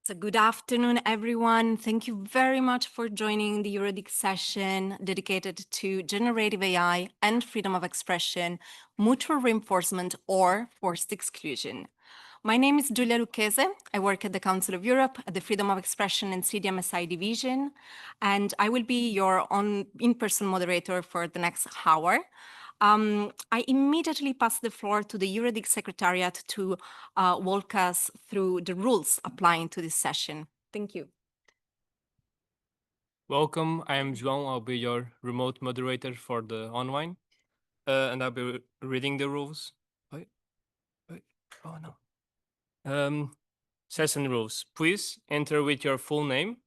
So good afternoon, everyone. Thank you very much for joining the EuroDIG session dedicated to generative AI and freedom of expression, mutual reinforcement, or forced exclusion. My name is Giulia Lucchese. I work at the Council of Europe at the Freedom of Expression and CDMSI division, and I will be your in-person moderator for the next hour. I immediately pass the floor to the EuroDIG Secretariat to walk us through the rules applying to this session. Thank you. Welcome, I am João. I'll be your remote moderator for the online, and I'll be reading the rules. Wait, oh no. Session rules. Please enter with your full name.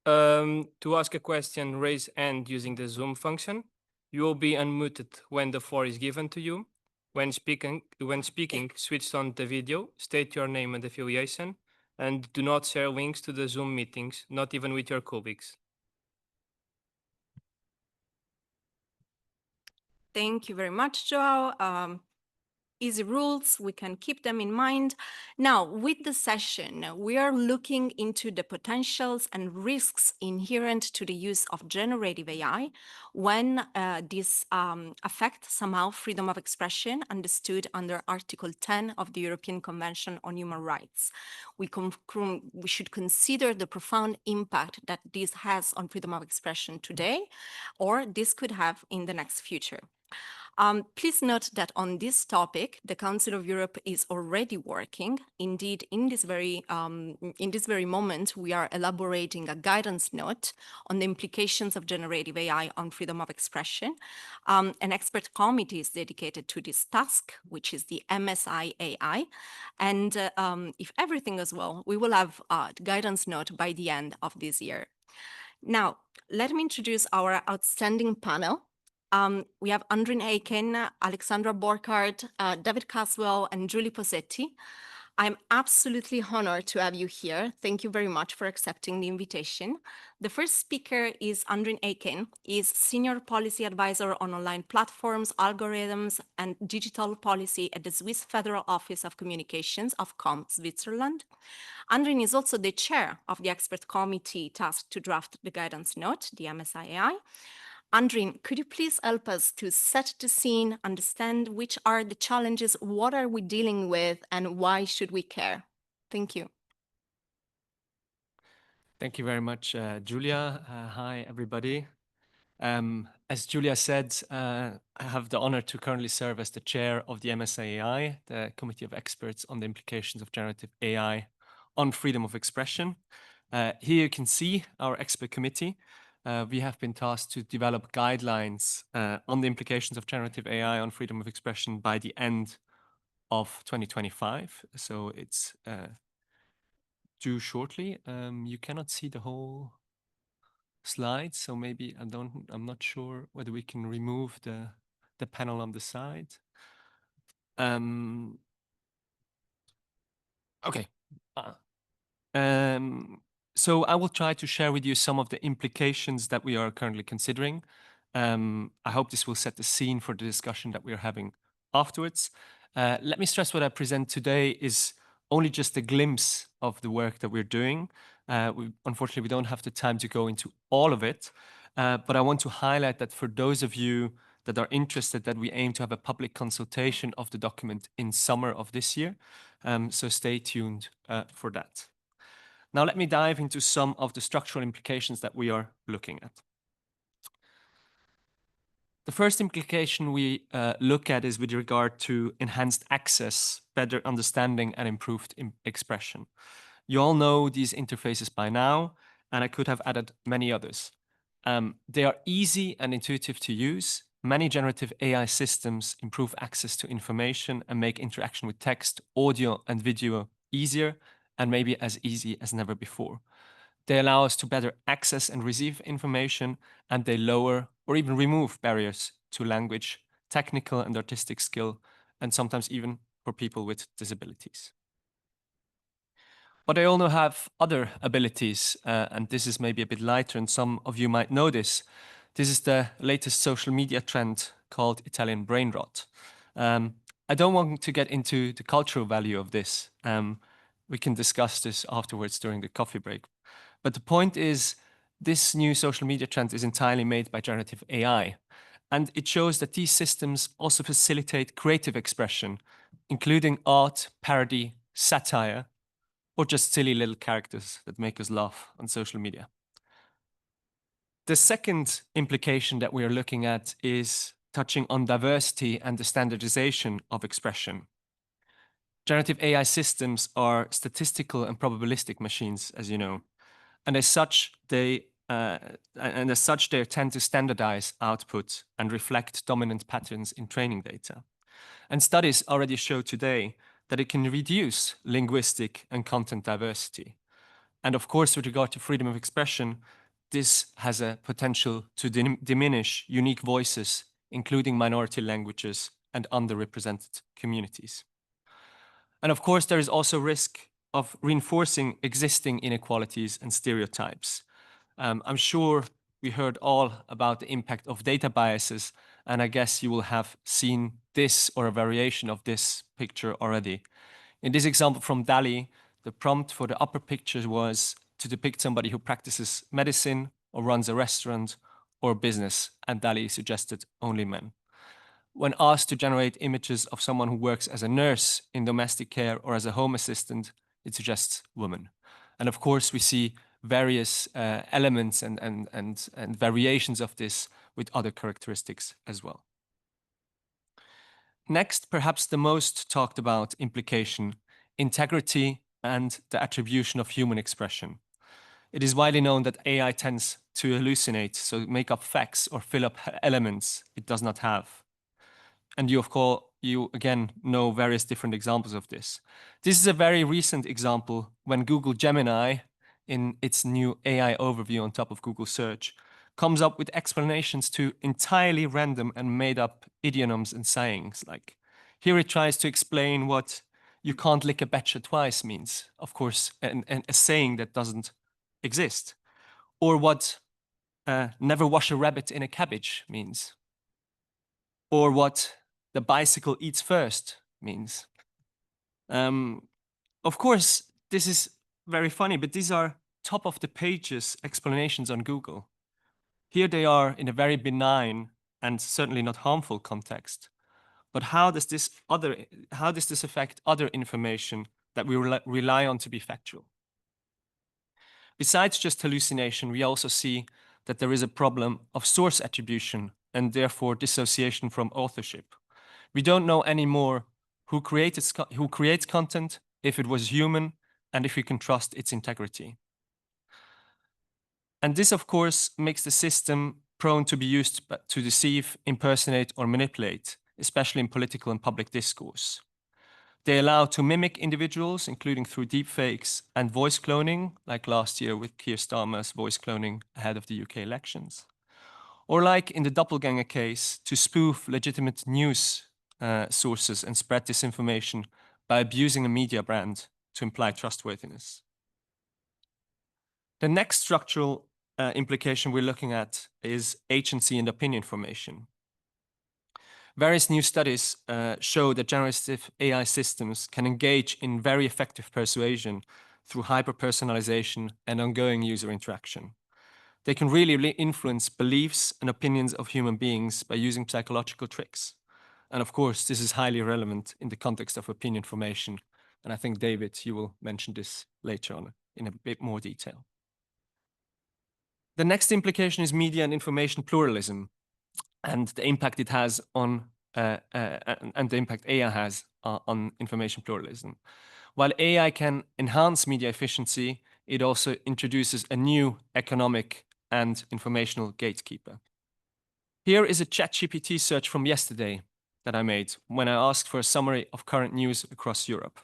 To ask a question, raise hand using the Zoom function. You will be unmuted when the floor is given to you. When speaking, switch on the video, state your name and affiliation, and do not share links to the Zoom meetings, not even with your colleagues. Thank you very much, João. Easy rules, we can keep them in mind. Now, with the session, we are looking into the potentials and risks inherent to the use of generative AI when this affects somehow freedom of expression understood under Article 10 of the European Convention on Human Rights. We should consider the profound impact that this has on freedom of expression today, or this could have in the next future. Please note that on this topic, the Council of Europe is already working. Indeed, in this very moment, we are elaborating a guidance note on the implications of generative AI on freedom of expression. An expert committee is dedicated to this task, which is the MSI-AI. And if everything goes well, we will have a guidance note by the end of this year. Now, let me introduce our outstanding panel. We have Andrin Aiken, Alexandra Borchardt, David Caswell, and Julie Posetti. I'm absolutely honored to have you here. Thank you very much for accepting the invitation. The first speaker is Andrin Aiken. He is Senior Policy Advisor on Online Platforms, Algorithms, and Digital Policy at the Swiss Federal Office of Communications of COM Switzerland. Andrin is also the chair of the expert committee tasked to draft the guidance note, the MSI-AI. Andrin, could you please help us to set the scene, understand which are the challenges, what are we dealing with, and why should we care? Thank you. Thank you very much, Julia. Hi, everybody. As Julia said, I have the honor to currently serve as the chair of the MSI-AI, the Committee of Experts on the Implications of Generative AI on Freedom of Expression. Here you can see our expert committee. We have been tasked to develop guidelines on the implications of generative AI on freedom of expression by the end of 2025. So it's due shortly. You cannot see the whole slide, so maybe I'm not sure whether we can remove the panel on the side. Okay. So I will try to share with you some of the implications that we are currently considering. I hope this will set the scene for the discussion that we're having afterwards. Let me stress what I present today is only just a glimpse of the work that we're doing. Unfortunately, we don't have the time to go into all of it, but I want to highlight that for those of you that are interested, that we aim to have a public consultation of the document in summer of this year. So stay tuned for that. Now, let me dive into some of the structural implications that we are looking at. The first implication we look at is with regard to enhanced access, better understanding, and improved expression. You all know these interfaces by now, and I could have added many others. They are easy and intuitive to use. Many generative AI systems improve access to information and make interaction with text, audio, and video easier, and maybe as easy as never before. They allow us to better access and receive information, and they lower or even remove barriers to language, technical and artistic skill, and sometimes even for people with disabilities. But I also have other abilities, and this is maybe a bit lighter, and some of you might know this. This is the latest social media trend called Italian brain rot. I don't want to get into the cultural value of this. We can discuss this afterwards during the coffee break. But the point is, this new social media trend is entirely made by generative AI. And it shows that these systems also facilitate creative expression, including art, parody, satire, or just silly little characters that make us laugh on social media. The second implication that we are looking at is touching on diversity and the standardization of expression. Generative AI systems are statistical and probabilistic machines, as you know, and as such, they tend to standardize output and reflect dominant patterns in training data. And studies already show today that it can reduce linguistic and content diversity. And of course, with regard to freedom of expression, this has a potential to diminish unique voices, including minority languages and underrepresented communities. And of course, there is also risk of reinforcing existing inequalities and stereotypes. I'm sure we heard all about the impact of data biases, and I guess you will have seen this or a variation of this picture already. In this example from DALL-E, the prompt for the upper picture was to depict somebody who practices medicine or runs a restaurant or a business, and DALL-E suggested only men. When asked to generate images of someone who works as a nurse in domestic care or as a home assistant, it suggests woman. And of course, we see various elements and variations of this with other characteristics as well. Next, perhaps the most talked about implication, integrity and the attribution of human expression. It is widely known that AI tends to hallucinate, so make up facts or fill up elements it does not have. And you again know various different examples of this. This is a very recent example when Google Gemini, in its new AI overview on top of Google Search, comes up with explanations to entirely random and made up idioms and sayings. Like here it tries to explain what "you can't lick a betcha twice" means, of course, and a saying that doesn't exist, or what "never wash a rabbit in a cabbage" means, or what "the bicycle eats first" means. Of course, this is very funny, but these are top of the pages explanations on Google. Here they are in a very benign and certainly not harmful context. But how does this affect other information that we rely on to be factual? Besides just hallucination, we also see that there is a problem of source attribution and therefore dissociation from authorship. We don't know anymore who creates content, if it was human, and if we can trust its integrity. And this, of course, makes the system prone to be used to deceive, impersonate, or manipulate, especially in political and public discourse. They allow to mimic individuals, including through deepfakes and voice cloning, like last year with Keir Starmer's voice cloning ahead of the UK elections. Or like in the doppelganger case, to spoof legitimate news sources and spread disinformation by abusing a media brand to imply trustworthiness. The next structural implication we're looking at is agency and opinion formation. Various new studies show that generative AI systems can engage in very effective persuasion through hyper-personalization and ongoing user interaction. They can really influence beliefs and opinions of human beings by using psychological tricks. And of course, this is highly relevant in the context of opinion formation. And I think, David, you will mention this later on in a bit more detail. The next implication is media and information pluralism and the impact it has on, and the impact AI has on information pluralism. While AI can enhance media efficiency, it also introduces a new economic and informational gatekeeper. Here is a ChatGPT search from yesterday that I made when I asked for a summary of current news across Europe.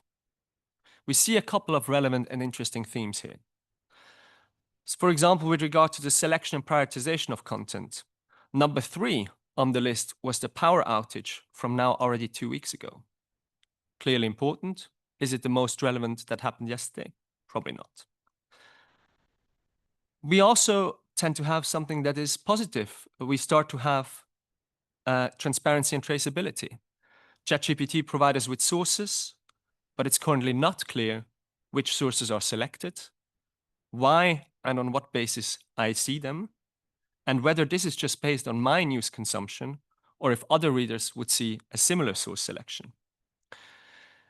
We see a couple of relevant and interesting themes here. So for example, with regard to the selection and prioritization of content, number 3 on the list was the power outage from now already 2 weeks ago. Clearly important. Is it the most relevant that happened yesterday? Probably not. We also tend to have something that is positive. We start to have transparency and traceability. ChatGPT provides us with sources, but it's currently not clear which sources are selected, why and on what basis I see them, and whether this is just based on my news consumption or if other readers would see a similar source selection.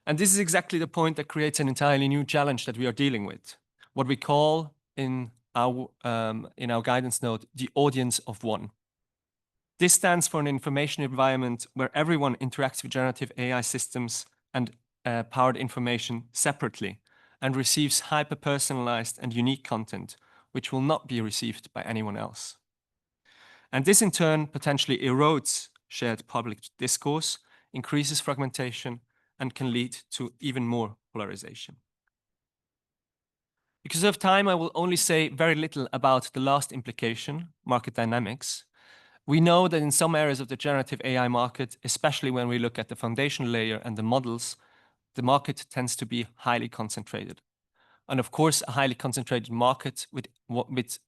And this is exactly the point that creates an entirely new challenge that we are dealing with, what we call in our guidance note, the audience of one. This stands for an information environment where everyone interacts with generative AI systems and powered information separately and receives hyper-personalized and unique content, which will not be received by anyone else. And this in turn potentially erodes shared public discourse, increases fragmentation, and can lead to even more polarization. Because of time, I will only say very little about the last implication, market dynamics. We know that in some areas of the generative AI market, especially when we look at the foundation layer and the models, the market tends to be highly concentrated. And of course, a highly concentrated market with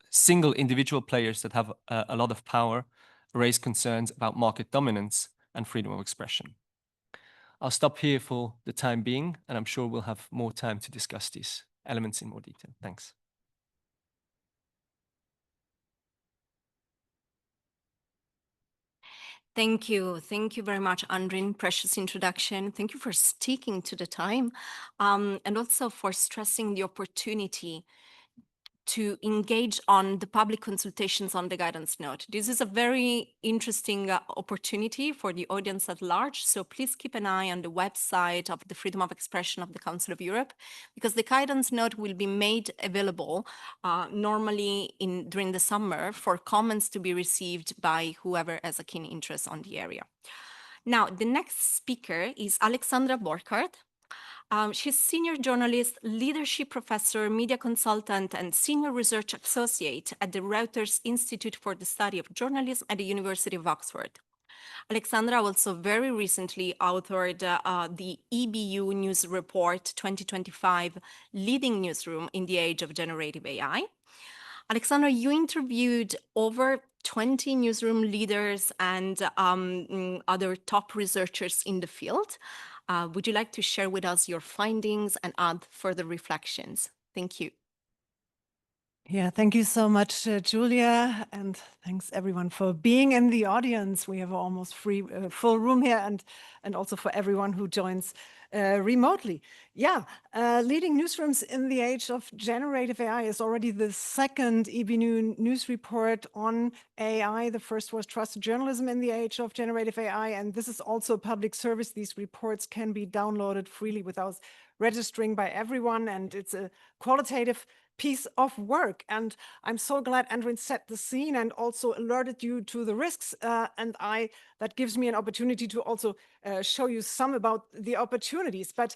single individual players that have a lot of power raise concerns about market dominance and freedom of expression. I'll stop here for the time being, and I'm sure we'll have more time to discuss these elements in more detail. Thanks. Thank you. Thank you very much, Andrin. Precious introduction. Thank you for sticking to the time and also for stressing the opportunity to engage on the public consultations on the guidance note. This is a very interesting opportunity for the audience at large. So please keep an eye on the website of the Freedom of Expression of the Council of Europe, because the guidance note will be made available normally during the summer for comments to be received by whoever has a keen interest on the area. Now, the next speaker is Alexandra Borchardt. She's senior journalist, leadership professor, media consultant, and senior research associate at the Reuters Institute for the Study of Journalism at the University of Oxford. Alexandra also very recently authored the EBU News Report 2025, Leading Newsroom in the Age of Generative AI. Alexandra, you interviewed over 20 newsroom leaders and other top researchers in the field. Would you like to share with us your findings and add further reflections? Thank you. Yeah, thank you so much, Julia, and thanks everyone for being in the audience. We have almost full room here, and also for everyone who joins remotely. Yeah, leading newsrooms in the age of generative AI is already the second EBU news report on AI. The first was Trusted Journalism in the Age of Generative AI, and this is also a public service. These reports can be downloaded freely without registering by everyone, and it's a qualitative piece of work. And I'm so glad Andrin set the scene and also alerted you to the risks. And that gives me an opportunity to also show you some about the opportunities. But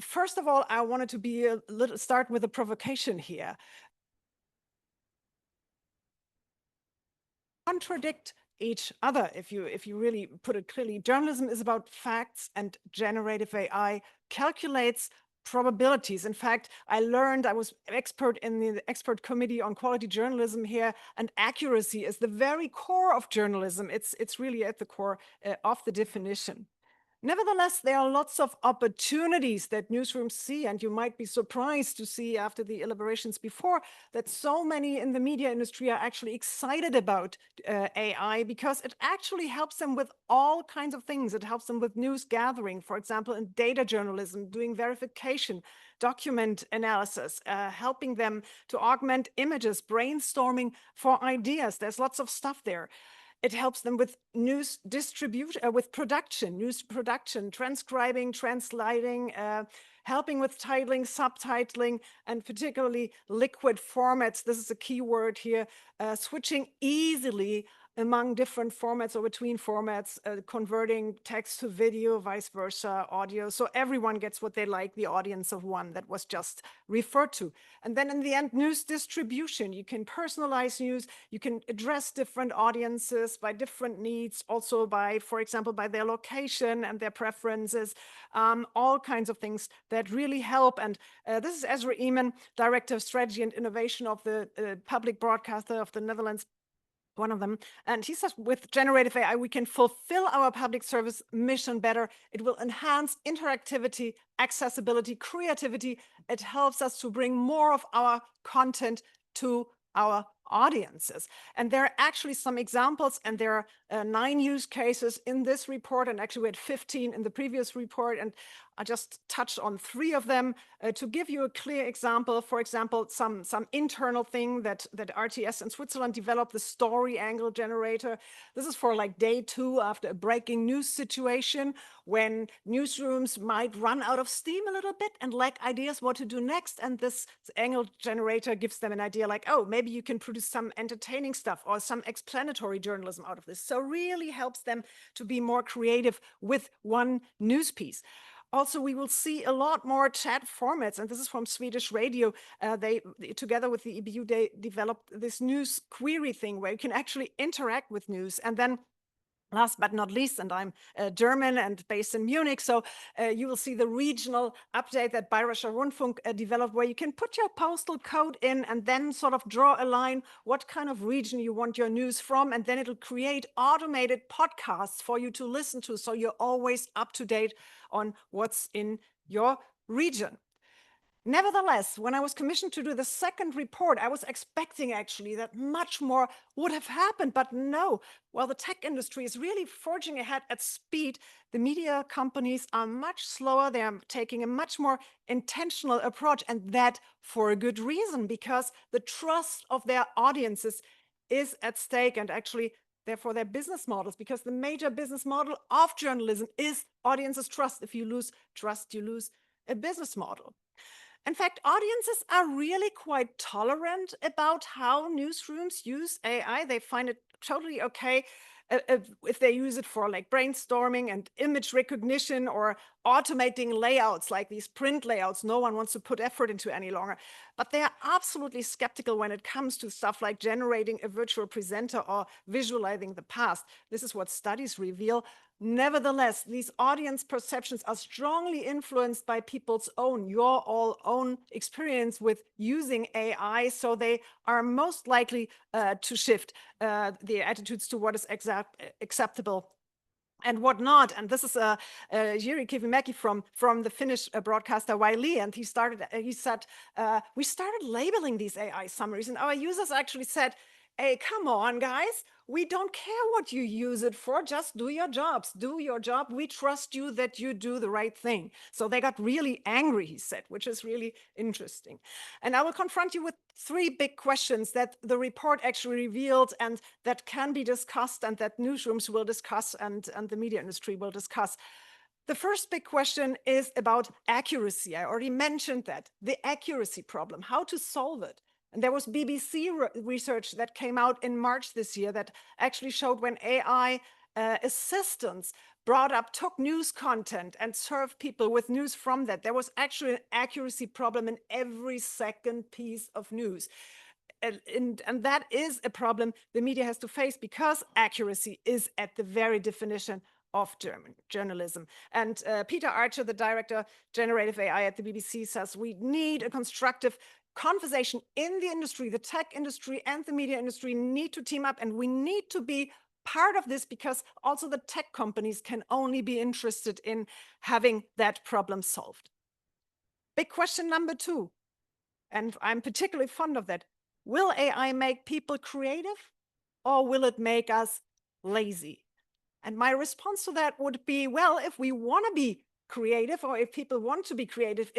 first of all, I wanted to start with a provocation here. Contradict each other, if you really put it clearly. Journalism is about facts, and generative AI calculates probabilities. In fact, I was expert in the expert committee on quality journalism here, and accuracy is the very core of journalism. It's really at the core of the definition. Nevertheless, there are lots of opportunities that newsrooms see, and you might be surprised to see after the elaborations before that so many in the media industry are actually excited about AI, because it actually helps them with all kinds of things. It helps them with news gathering, for example, in data journalism, doing verification, document analysis, helping them to augment images, brainstorming for ideas. There's lots of stuff there. It helps them with news distribution, news production, transcribing, translating, helping with titling, subtitling, and particularly liquid formats. This is a key word here, switching easily among different formats or between formats, converting text to video, vice versa, audio. So everyone gets what they like, the audience of one that was just referred to. And then in the end, news distribution. You can personalize news. You can address different audiences by different needs, also by, for example, by their location and their preferences, all kinds of things that really help. And this is Ezra Eman, Director of Strategy and Innovation of the public broadcaster of the Netherlands. one of them. And he says, with generative AI, we can fulfill our public service mission better. It will enhance interactivity, accessibility, creativity. It helps us to bring more of our content to our audiences. And there are actually some examples, and there are 9 use cases in this report, and actually we had 15 in the previous report, and I just touched on 3 of them to give you a clear example. For example, some internal thing that RTS in Switzerland developed, the story angle generator. This is for like day 2 after a breaking news situation, when newsrooms might run out of steam a little bit and lack ideas what to do next. And this angle generator gives them an idea like, oh, maybe you can produce some entertaining stuff or some explanatory journalism out of this. So really helps them to be more creative with one news piece. Also, we will see a lot more chat formats, and this is from Swedish Radio. They, together with the EBU, they developed this news query thing where you can actually interact with news. And then last but not least, and I'm German and based in Munich, so you will see the regional update that Bayerischer Rundfunk developed, where you can put your postal code in and then sort of draw a line what kind of region you want your news from, and then it'll create automated podcasts for you to listen to, so you're always up to date on what's in your region. Nevertheless, when I was commissioned to do the second report, I was expecting actually that much more would have happened, but no. While the tech industry is really forging ahead at speed, the media companies are much slower. They are taking a much more intentional approach, and that for a good reason, because the trust of their audiences is at stake, and actually therefore their business models, because the major business model of journalism is audiences' trust. If you lose trust, you lose a business model. In fact, audiences are really quite tolerant about how newsrooms use AI. They find it totally okay if they use it for like brainstorming and image recognition or automating layouts like these print layouts no one wants to put effort into any longer. But they are absolutely skeptical when it comes to stuff like generating a virtual presenter or visualizing the past. This is what studies reveal. Nevertheless, these audience perceptions are strongly influenced by people's your all own experience with using AI, so they are most likely to shift their attitudes to what is acceptable and what not. And this is Jiri Kivimäki from the Finnish broadcaster Yle, and he said, we started labeling these AI summaries, and our users actually said, hey, come on, guys. We don't care what you use it for. Just do your jobs. Do your job. We trust you that you do the right thing. So they got really angry, he said, which is really interesting. And I will confront you with 3 big questions that the report actually revealed and that can be discussed and that newsrooms will discuss and the media industry will discuss. The first big question is about accuracy. I already mentioned that, the accuracy problem, how to solve it. And there was BBC research that came out in March this year that actually showed when AI assistants took news content and served people with news from that, there was actually an accuracy problem in every second piece of news. And that is a problem the media has to face, because accuracy is at the very definition of German journalism. And Peter Archer, the director generative AI at the BBC, says we need a constructive conversation in the industry. The tech industry and the media industry need to team up, and we need to be part of this, because also the tech companies can only be interested in having that problem solved. Big question number 2, and I'm particularly fond of that. Will AI make people creative, or will it make us lazy? And my response to that would be, well, if we want to be creative, or if people want to be creative,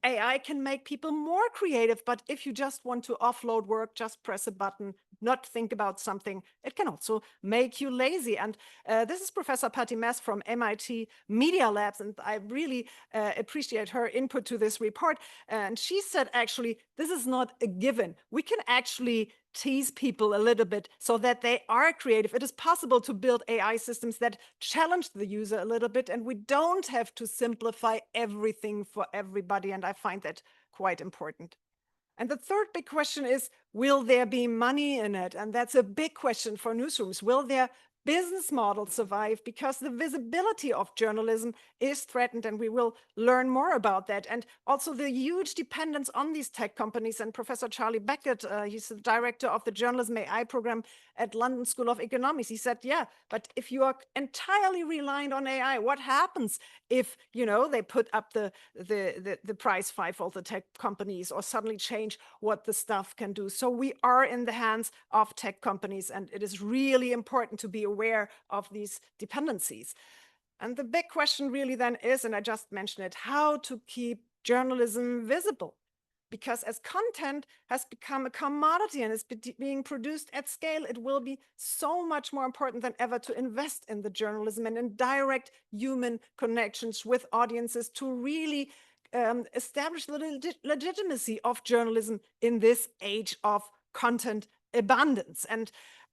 AI can make people more creative. But if you just want to offload work, just press a button, not think about something, it can also make you lazy. And this is Professor Patty Mess from MIT Media Labs, and I really appreciate her input to this report. And she said, actually, this is not a given. We can actually tease people a little bit so that they are creative. It is possible to build AI systems that challenge the user a little bit, and we don't have to simplify everything for everybody. And I find that quite important. And the third big question is, will there be money in it? And that's a big question for newsrooms. Will there business models survive because the visibility of journalism is threatened, and we will learn more about that. And also the huge dependence on these tech companies. And Professor Charlie Beckett, he's the director of the Journalism AI program at London School of Economics. He said, yeah, but if you are entirely reliant on AI, what happens if, you know, they put up the price fivefold, the tech companies, or suddenly change what the stuff can do? So we are in the hands of tech companies, and it is really important to be aware of these dependencies. And the big question really then is, and I just mentioned it, how to keep journalism visible. Because as content has become a commodity and is being produced at scale, it will be so much more important than ever to invest in the journalism and in direct human connections with audiences to really establish the legitimacy of journalism in this age of content abundance.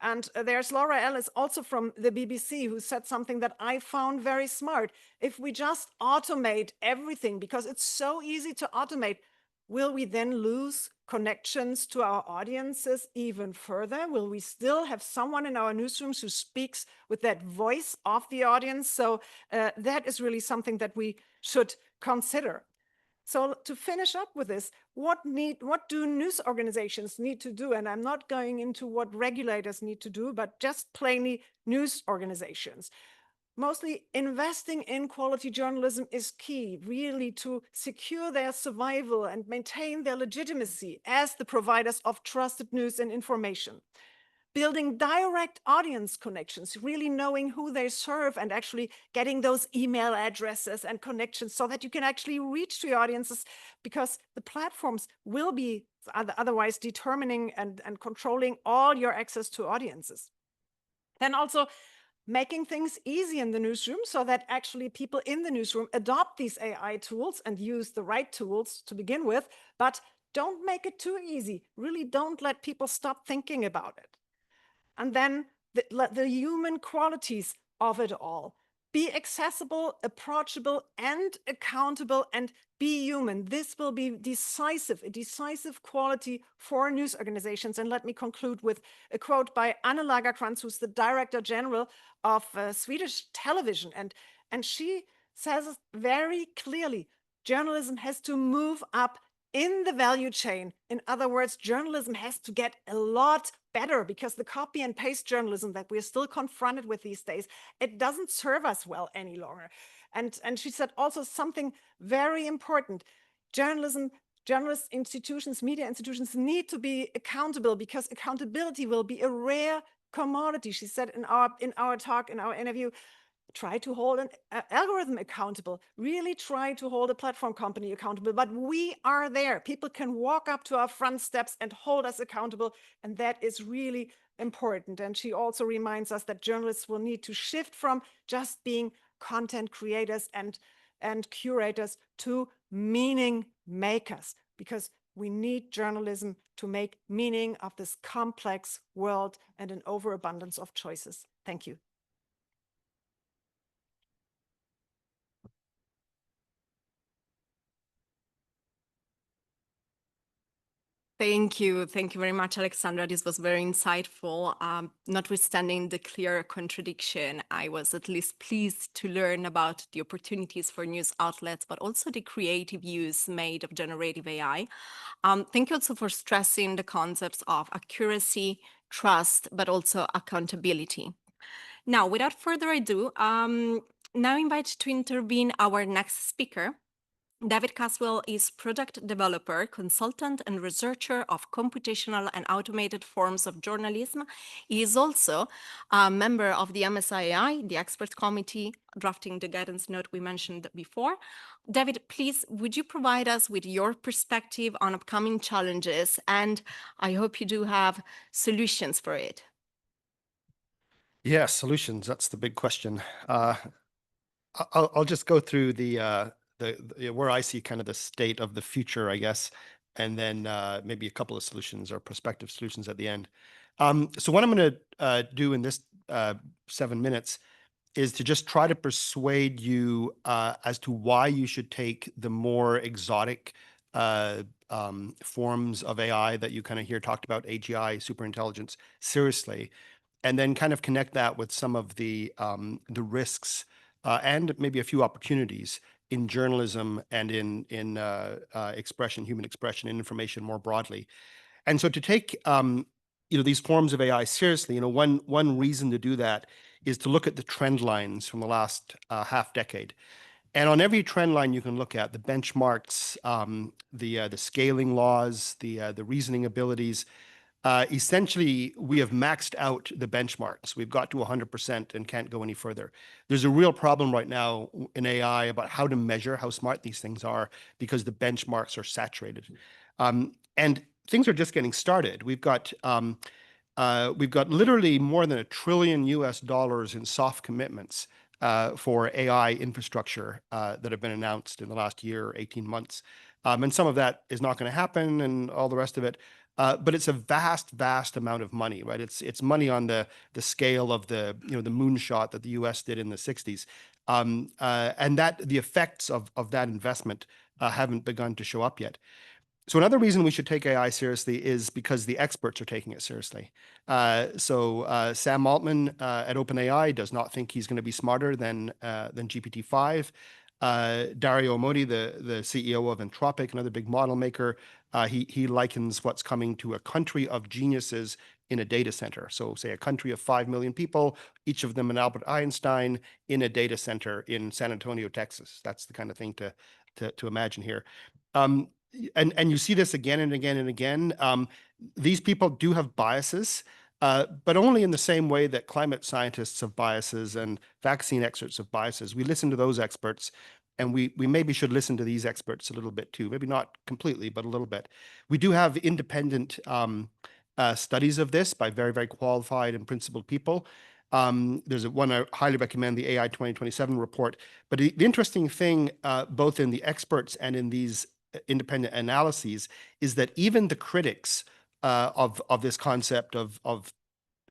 And there's Laura Ellis, also from the BBC, who said something that I found very smart. If we just automate everything, because it's so easy to automate, will we then lose connections to our audiences even further? Will we still have someone in our newsrooms who speaks with that voice of the audience? So that is really something that we should consider. So to finish up with this, what do news organizations need to do? And I'm not going into what regulators need to do, but just plainly news organizations. Mostly investing in quality journalism is key, really, to secure their survival and maintain their legitimacy as the providers of trusted news and information. Building direct audience connections, really knowing who they serve and actually getting those email addresses and connections so that you can actually reach to your audiences, because the platforms will be otherwise determining and controlling all your access to audiences. Then also making things easy in the newsroom so that actually people in the newsroom adopt these AI tools and use the right tools to begin with, but don't make it too easy. Really don't let people stop thinking about it. And then the human qualities of it all. Be accessible, approachable, and accountable, and be human. This will be decisive, a decisive quality for news organizations. And let me conclude with a quote by Anne Lagercrantz, who's the Director General of Swedish television. And she says very clearly, journalism has to move up in the value chain. In other words, journalism has to get a lot better, because the copy and paste journalism that we're still confronted with these days, it doesn't serve us well any longer. And she said also something very important. Journalist institutions, media institutions need to be accountable, because accountability will be a rare commodity. She said in our talk, in our interview, try to hold an algorithm accountable, really try to hold a platform company accountable, but we are there. People can walk up to our front steps and hold us accountable, and that is really important. And she also reminds us that journalists will need to shift from just being content creators and curators to meaning makers, because we need journalism to make meaning of this complex world and an overabundance of choices. Thank you. Thank you. Thank you very much, Alexandra. This was very insightful. Notwithstanding the clear contradiction, I was at least pleased to learn about the opportunities for news outlets, but also the creative use made of generative AI. Thank you also for stressing the concepts of accuracy, trust, but also accountability. Now, without further ado, now invite to intervene our next speaker. David Caswell is product developer, consultant, and researcher of computational and automated forms of journalism. He is also a member of the MSI-AI, the expert committee drafting the guidance note we mentioned before. David, please, would you provide us with your perspective on upcoming challenges? And I hope you do have solutions for it. Yeah, solutions. That's the big question. I'll just go through the where I see kind of the state of the future, I guess, and then maybe a couple of solutions or prospective solutions at the end. So what I'm going to do in this 7 minutes is to just try to persuade you as to why you should take the more exotic forms of AI that you kind of hear talked about, AGI, superintelligence, seriously, and then kind of connect that with some of the risks and maybe a few opportunities in journalism and in expression, human expression, and information more broadly. And so to take these forms of AI seriously, one reason to do that is to look at the trend lines from the last half decade. And on every trend line you can look at, the benchmarks, the scaling laws, the reasoning abilities, essentially we have maxed out the benchmarks. We've got to 100% and can't go any further. There's a real problem right now in AI about how to measure how smart these things are because the benchmarks are saturated. And things are just getting started. We've got literally more than $1 trillion in soft commitments for AI infrastructure that have been announced in the last year or 18 months. And some of that is not going to happen and all the rest of it. But it's a vast, vast amount of money, right? It's money on the scale of the moonshot that the US did in the 60s. And that the effects of that investment haven't begun to show up yet. So another reason we should take AI seriously is because the experts are taking it seriously. So Sam Altman at OpenAI does not think he's going to be smarter than GPT-5. Dario Amodei, the CEO of Anthropic, another big model maker, he likens what's coming to a country of geniuses in a data center. So say a country of 5 million people, each of them an Albert Einstein in a data center in San Antonio, Texas. That's the kind of thing to imagine here. And you see this again and again and again. These people do have biases, but only in the same way that climate scientists have biases and vaccine experts have biases. We listen to those experts, and we maybe should listen to these experts a little bit too. Maybe not completely, but a little bit. We do have independent studies of this by very, very qualified and principled people. There's one I highly recommend, the AI 2027 report. But the interesting thing, both in the experts and in these independent analyses, is that even the critics of this concept of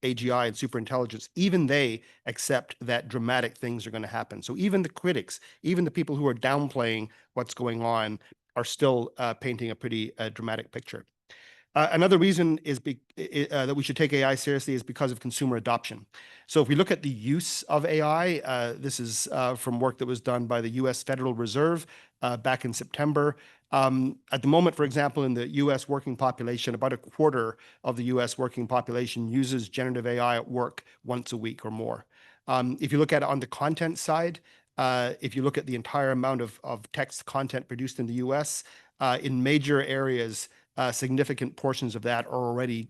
AGI and superintelligence, even they accept that dramatic things are going to happen. So even the critics, even the people who are downplaying what's going on, are still painting a pretty dramatic picture. Another reason is that we should take AI seriously is because of consumer adoption. So if we look at the use of AI, this is from work that was done by the US Federal Reserve back in September. At the moment, for example, in the US working population, about a quarter of the US working population uses generative AI at work once a week or more. If you look at it on the content side, if you look at the entire amount of text content produced in the US, in major areas, significant portions of that are already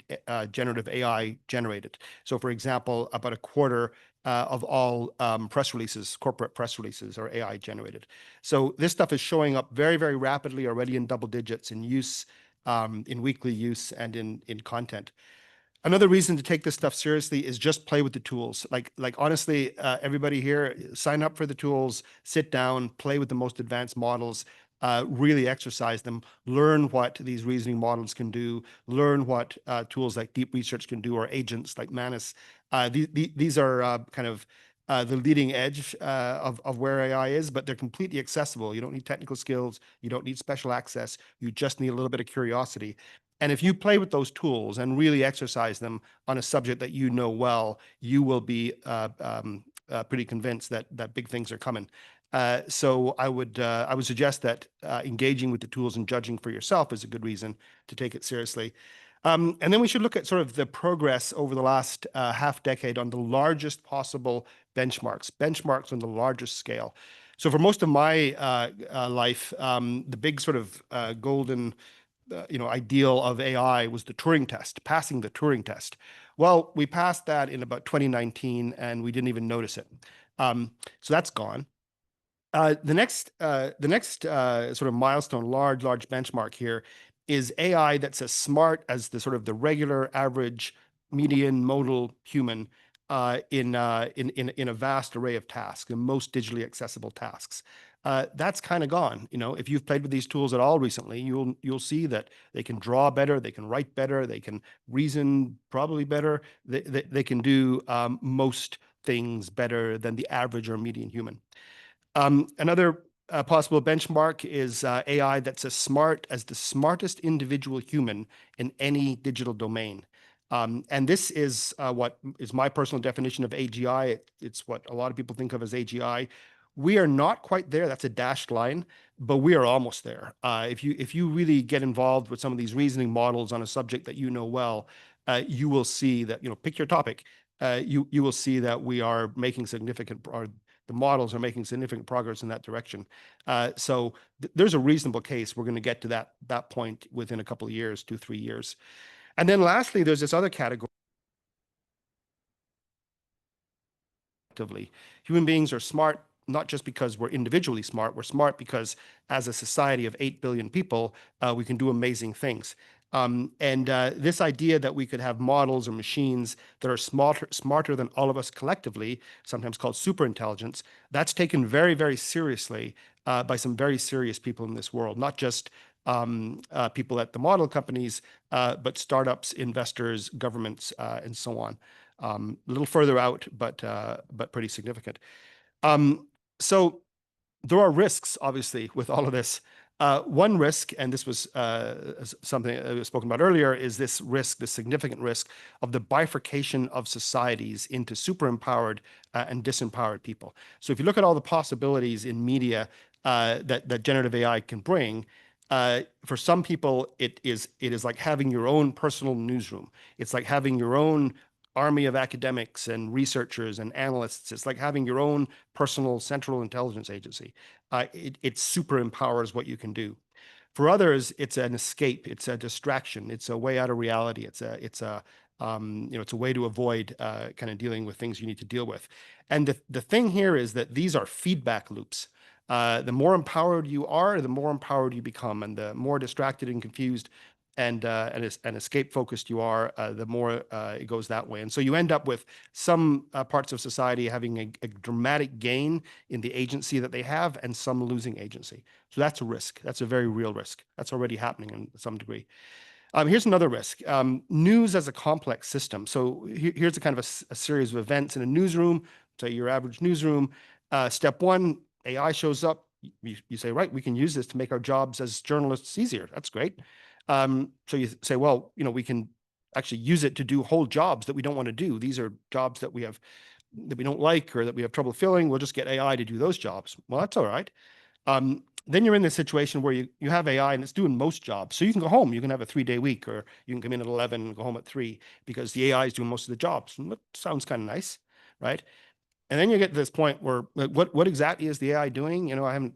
generative AI generated. So for example, about a quarter of all press releases, corporate press releases, are AI generated. So this stuff is showing up very, very rapidly already in double digits in use, in weekly use, and in content. Another reason to take this stuff seriously is just play with the tools. Like honestly, everybody here, sign up for the tools, sit down, play with the most advanced models, really exercise them, learn what these reasoning models can do, learn what tools like deep research can do, or agents like Manus. These are kind of the leading edge of where AI is, but they're completely accessible. You don't need technical skills. You don't need special access. You just need a little bit of curiosity. And if you play with those tools and really exercise them on a subject that you know well, you will be pretty convinced that big things are coming. So I would suggest that engaging with the tools and judging for yourself is a good reason to take it seriously. And then we should look at sort of the progress over the last half decade on the largest possible benchmarks on the largest scale. So for most of my life, the big sort of golden ideal of AI was the Turing test, passing the Turing test. Well, we passed that in about 2019, and we didn't even notice it. So that's gone. The next sort of milestone, large benchmark here, is AI that's as smart as the sort of the regular, average, median, modal human in a vast array of tasks, the most digitally accessible tasks. That's kind of gone. If you've played with these tools at all recently, you'll see that they can draw better, they can write better, they can reason probably better. They can do most things better than the average or median human. Another possible benchmark is AI that's as smart as the smartest individual human in any digital domain. And this is what is my personal definition of AGI. It's what a lot of people think of as AGI. We are not quite there. That's a dashed line, but we are almost there. If you really get involved with some of these reasoning models on a subject that you know well, you will see that, pick your topic. You will see that we are making significant, or the models are making significant progress in that direction. So there's a reasonable case we're going to get to that point within a couple of years, 2-3 years. And then lastly, there's this other category. Human beings are smart, not just because we're individually smart. We're smart because as a society of 8 billion people, we can do amazing things. And this idea that we could have models or machines that are smarter than all of us collectively, sometimes called superintelligence, that's taken very, very seriously by some very serious people in this world, not just people at the model companies, but startups, investors, governments, and so on. A little further out, but pretty significant. So there are risks, obviously, with all of this. One risk, and this was something that was spoken about earlier, is this risk, the significant risk of the bifurcation of societies into super empowered and disempowered people. So if you look at all the possibilities in media that generative AI can bring, for some people, it is like having your own personal newsroom. It's like having your own army of academics and researchers and analysts. It's like having your own personal central intelligence agency. It super empowers what you can do. For others, it's an escape. It's a distraction. It's a way out of reality. It's a way to avoid kind of dealing with things you need to deal with. And the thing here is that these are feedback loops. The more empowered you are, the more empowered you become, and the more distracted and confused and escape focused you are, the more it goes that way. And so you end up with some parts of society having a dramatic gain in the agency that they have, and some losing agency. So that's a risk. That's a very real risk. That's already happening in some degree. Here's another risk. News as a complex system. So here's a kind of a series of events in a newsroom, say your average newsroom. Step one, AI shows up. You say, right, we can use this to make our jobs as journalists easier. That's great. So you say, well, we can actually use it to do whole jobs that we don't want to do. These are jobs that we don't like or that we have trouble filling. We'll just get AI to do those jobs. Well, that's all right. Then you're in this situation where you have AI and it's doing most jobs. So you can go home. You can have a 3-day week, or you can come in at 11 and go home at 3 because the AI is doing most of the jobs. And that sounds kind of nice, right? And then you get to this point where, like, what exactly is the AI doing? I haven't,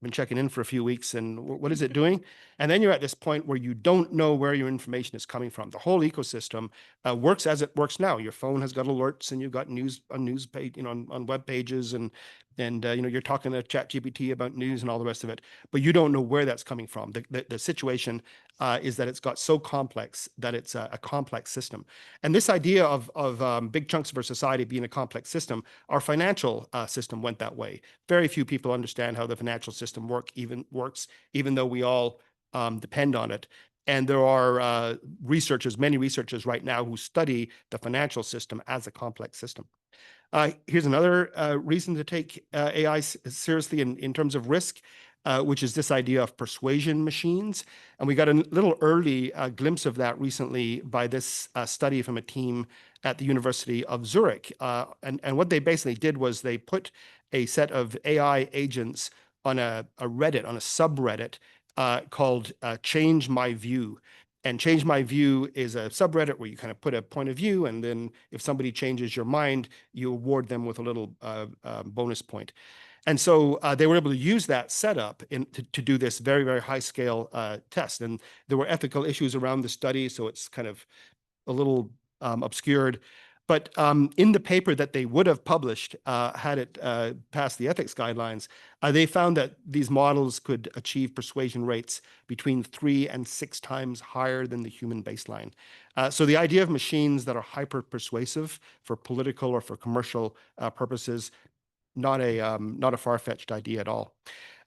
been checking in for a few weeks, and what is it doing? And then you're at this point where you don't know where your information is coming from. The whole ecosystem works as it works now. Your phone has got alerts, and you've got news on news page, on web pages, and you're talking to ChatGPT about news and all the rest of it, but you don't know where that's coming from. The situation is that it's got so complex that it's a complex system. And this idea of big chunks of our society being a complex system, our financial system went that way. Very few people understand how the financial system works, even though we all depend on it. And there are many researchers right now who study the financial system as a complex system. Here's another reason to take AI seriously in terms of risk, which is this idea of persuasion machines. And we got a little early glimpse of that recently by this study from a team at the University of Zurich. And what they basically did was they put a set of AI agents on a Reddit, on a subreddit called Change My View. And Change My View is a subreddit where you kind of put a point of view, and then if somebody changes your mind, you award them with a little bonus point. And so they were able to use that setup to do this very, very high scale test. And there were ethical issues around the study, so it's kind of a little obscured. But in the paper that they would have published, had it passed the ethics guidelines, they found that these models could achieve persuasion rates between 3 and 6 times higher than the human baseline. So the idea of machines that are hyper persuasive for political or for commercial purposes, not a far-fetched idea at all.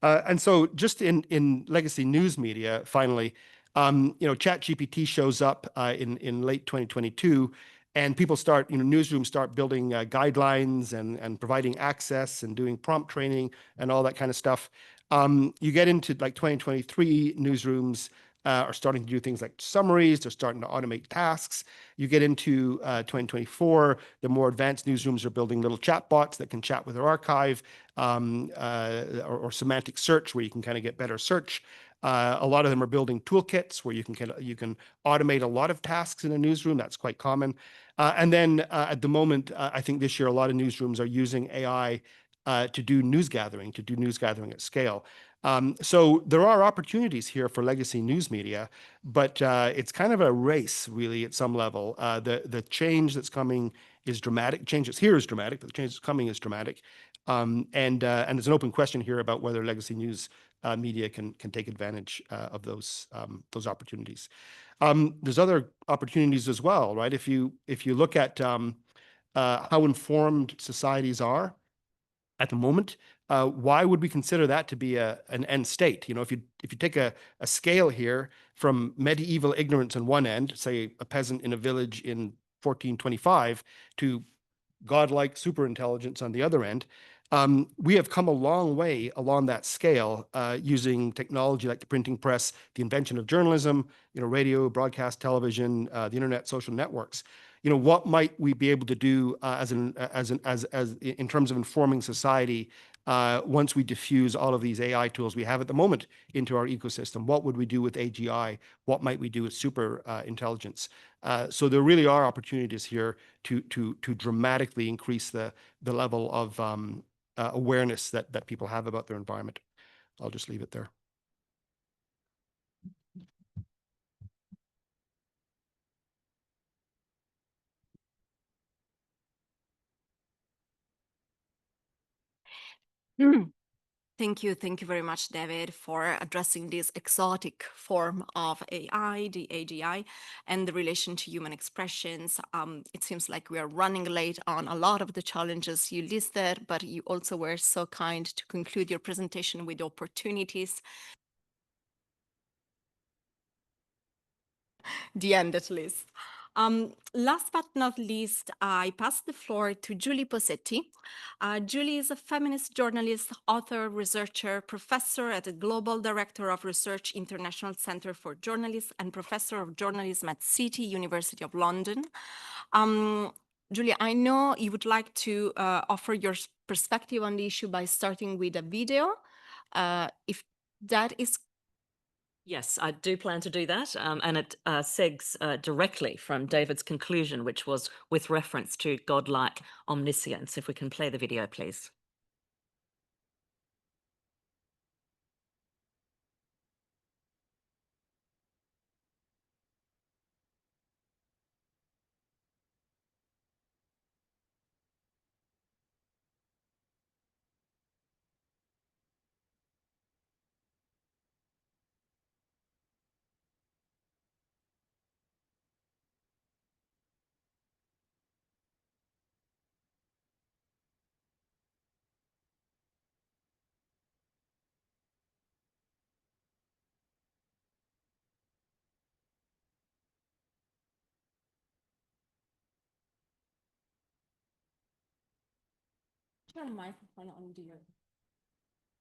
And so just in legacy news media, finally, ChatGPT shows up in late 2022, and people start, newsrooms start building guidelines and providing access and doing prompt training and all that kind of stuff. You get into like 2023 newsrooms, are starting to do things like summaries. They're starting to automate tasks. You get into 2024, the more advanced newsrooms are building little chat bots that can chat with their archive, or semantic search, where you can kind of get better search. A lot of them are building toolkits where you can automate a lot of tasks in a newsroom. That's quite common. And then at the moment, I think this year a lot of newsrooms are using AI to do news gathering at scale. So there are opportunities here for legacy news media, but it's kind of a race, really, at some level. The change that's coming is dramatic. Change that's here is dramatic, but the change that's coming is dramatic. And there's an open question here about whether legacy news media can take advantage of those opportunities. There's other opportunities as well, right? If you look at how informed societies are at the moment, why would we consider that to be an end state? You know, if you take a scale here from medieval ignorance on one end, say a peasant in a village in 1425, to godlike superintelligence on the other end, we have come a long way along that scale using technology like the printing press, the invention of journalism, radio, broadcast, television, the internet, social networks. What might we be able to do as in terms of informing society once we diffuse all of these AI tools we have at the moment into our ecosystem? What would we do with AGI? What might we do with super intelligence? So there really are opportunities here to dramatically increase the level of awareness that people have about their environment. I'll just leave it there. Thank you very much, David, for addressing this exotic form of AI, the AGI, and the relation to human expressions. It seems like we are running late on a lot of the challenges you listed, but you also were so kind to conclude your presentation with opportunities. The end, at least. Last but not least, I pass the floor to Julie Posetti. Julie is a feminist journalist, author, researcher, professor at the Global Director of Research International Center for Journalists, and professor of journalism at City University of London. Julie, I know you would like to offer your perspective on the issue by starting with a video. If that is Yes, I do plan to do that, and it segs directly from David's conclusion, which was with reference to godlike omniscience. If we can play the video, please. Turn microphone on, dear.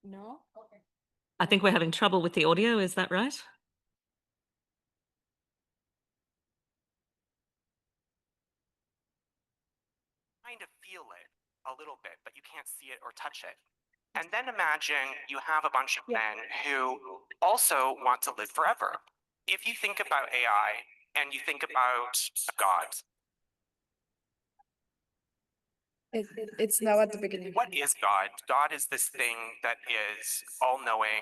No? Okay. I think we're having trouble with the audio. Is that right? Kind of feel it a little bit, but you can't see it or touch it. And then imagine you have a bunch of men who also want to live forever. If you think about AI and you think about God, It's now at the beginning. what is God? God is this thing that is all-knowing,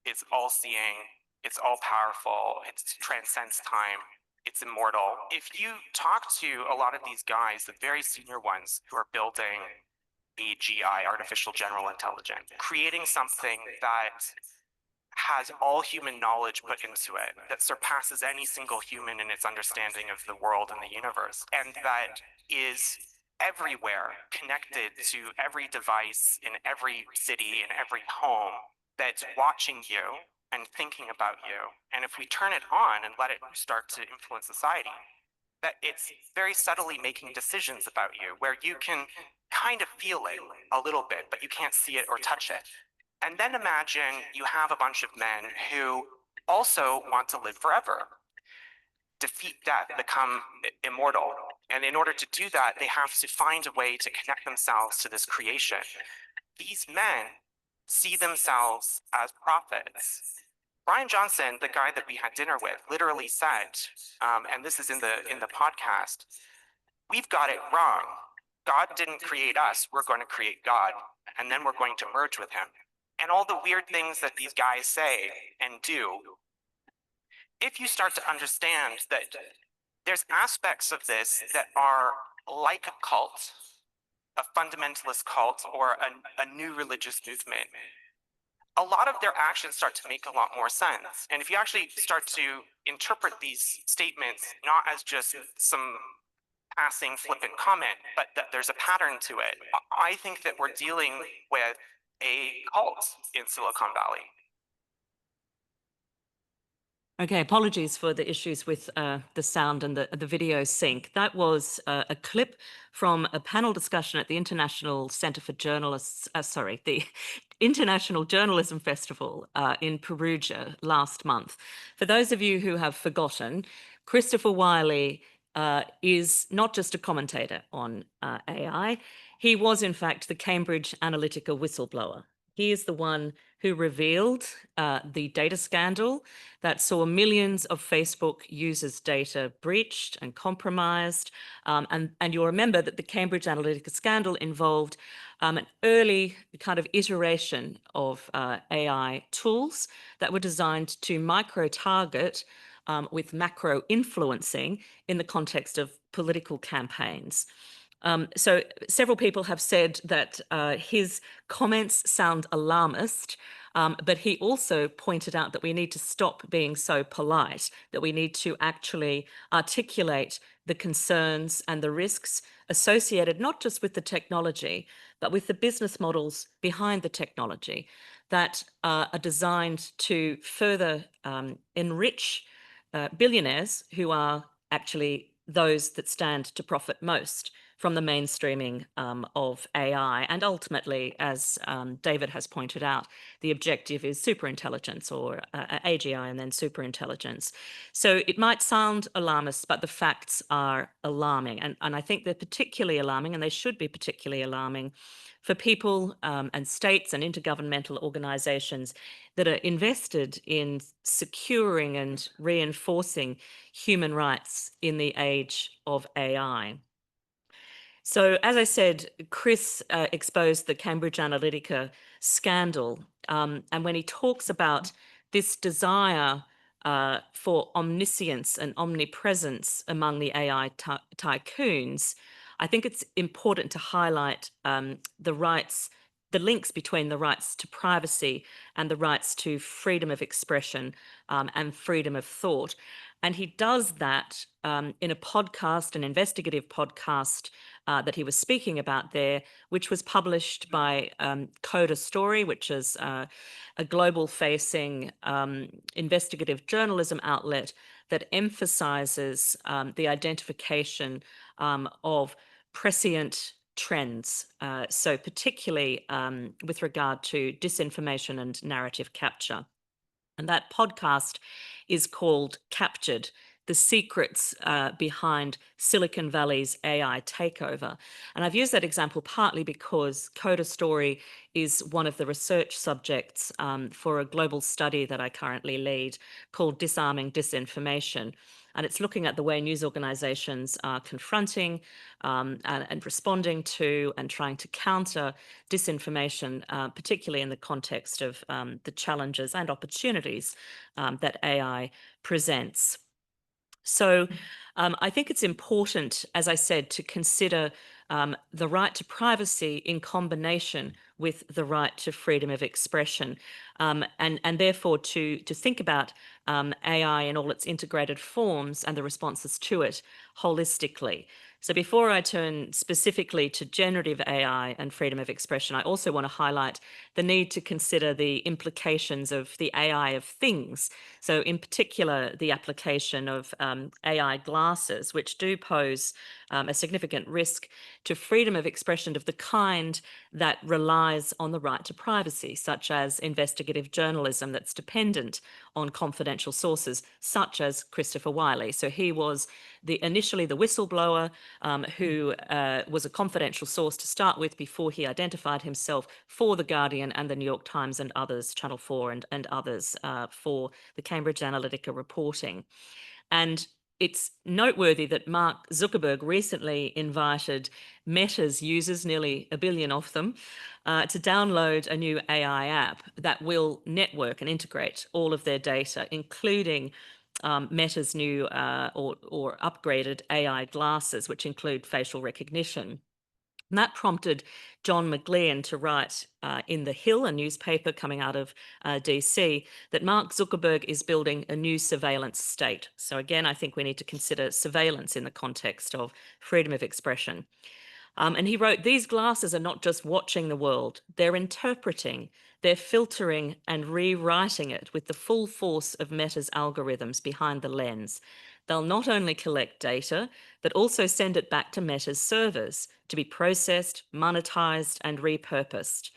it's all-seeing, it's all-powerful, it transcends time, it's immortal. If you talk to a lot of these guys, the very senior ones who are building the GI, artificial general intelligence, creating something that has all human knowledge put into it, that surpasses any single human in its understanding of the world and the universe, and that is everywhere, connected to every device in every city, in every home, that's watching you and thinking about you. And if we turn it on and let it start to influence society, that it's very subtly making decisions about you, where you can kind of feel it a little bit, but you can't see it or touch it. And then imagine you have a bunch of men who also want to live forever, defeat death, become immortal. And in order to do that, they have to find a way to connect themselves to this creation. These men see themselves as prophets. Brian Johnson, the guy that we had dinner with, literally said, and this is in the podcast, we've got it wrong. God didn't create us. We're going to create God, and then we're going to merge with him. And all the weird things that these guys say and do, if you start to understand that there's aspects of this that are like a cult, a fundamentalist cult, or a new religious movement, a lot of their actions start to make a lot more sense. And if you actually start to interpret these statements not as just some passing flippant comment, but that there's a pattern to it, I think that we're dealing with a cult in Silicon Valley. Okay, apologies for the issues with the sound and the video sync. That was a clip from a panel discussion at the International Center for Journalists, the International Journalism Festival in Perugia last month. For those of you who have forgotten, Christopher Wiley is not just a commentator on AI. He was, in fact, the Cambridge Analytica whistleblower. He is the one who revealed the data scandal that saw millions of Facebook users' data breached and compromised. And you'll remember that the Cambridge Analytica scandal involved an early kind of iteration of AI tools that were designed to micro-target with macro influencing in the context of political campaigns. So several people have said that his comments sound alarmist, but he also pointed out that we need to stop being so polite, that we need to actually articulate the concerns and the risks associated not just with the technology, but with the business models behind the technology that are designed to further enrich billionaires who are actually those that stand to profit most from the mainstreaming of AI. And ultimately, as David has pointed out, the objective is superintelligence, or AGI and then superintelligence. So it might sound alarmist, but the facts are alarming. And I think they're particularly alarming, and they should be particularly alarming for people and states and intergovernmental organizations that are invested in securing and reinforcing human rights in the age of AI. So, as I said, Chris exposed the Cambridge Analytica scandal. And when he talks about this desire for omniscience and omnipresence among the AI tycoons, I think it's important to highlight the links between the rights to privacy and the rights to freedom of expression and freedom of thought. And he does that in a podcast, an investigative podcast that he was speaking about there, which was published by Coda Story, which is a global-facing investigative journalism outlet that emphasizes the identification of prescient trends, so particularly with regard to disinformation and narrative capture. And that podcast is called Captured: The Secrets Behind Silicon Valley's AI Takeover. And I've used that example partly because Coda Story is one of the research subjects for a global study that I currently lead called Disarming Disinformation. And it's looking at the way news organizations are confronting and responding to and trying to counter disinformation, particularly in the context of the challenges and opportunities that AI presents. So I think it's important, as I said, to consider the right to privacy in combination with the right to freedom of expression, and therefore to think about AI in all its integrated forms and the responses to it holistically. So before I turn specifically to generative AI and freedom of expression, I also want to highlight the need to consider the implications of the AI of things. So in particular, the application of AI glasses, which do pose a significant risk to freedom of expression of the kind that relies on the right to privacy, such as investigative journalism that's dependent on confidential sources, such as Christopher Wiley. So he was initially the whistleblower who was a confidential source to start with before he identified himself for The Guardian and the New York Times and others, Channel 4 and others, for the Cambridge Analytica reporting. And it's noteworthy that Mark Zuckerberg recently invited Meta's users, nearly 1 billion of them, to download a new AI app that will network and integrate all of their data, including Meta's new or upgraded AI glasses, which include facial recognition. And that prompted John McGlean to write in The Hill, a newspaper coming out of DC, that Mark Zuckerberg is building a new surveillance state. So again, I think we need to consider surveillance in the context of freedom of expression. And he wrote, these glasses are not just watching the world, they're interpreting, they're filtering and rewriting it with the full force of Meta's algorithms behind the lens. They'll not only collect data, but also send it back to Meta's servers to be processed, monetized, and repurposed.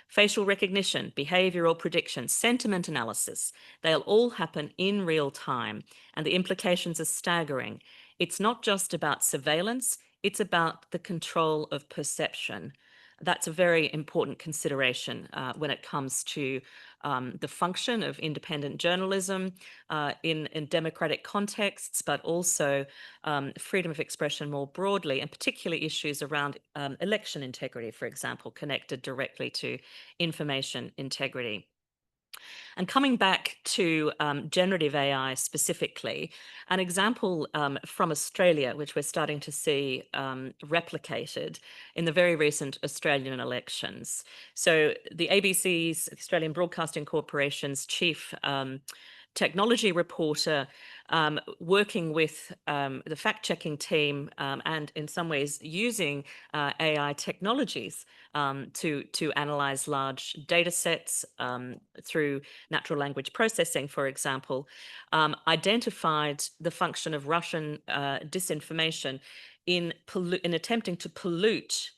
Facial recognition, behavioral prediction, sentiment analysis, they'll all happen in real time, and the implications are staggering. It's not just about surveillance, it's about the control of perception. That's a very important consideration when it comes to the function of independent journalism in democratic contexts, but also freedom of expression more broadly, and particularly issues around election integrity, for example, connected directly to information integrity. And coming back to generative AI specifically, an example from Australia, which we're starting to see replicated in the very recent Australian elections. So the ABC's, Australian Broadcasting Corporation's chief technology reporter, working with the fact-checking team and in some ways using AI technologies to analyze large data sets through natural language processing, for example, identified the function of Russian disinformation in attempting to pollute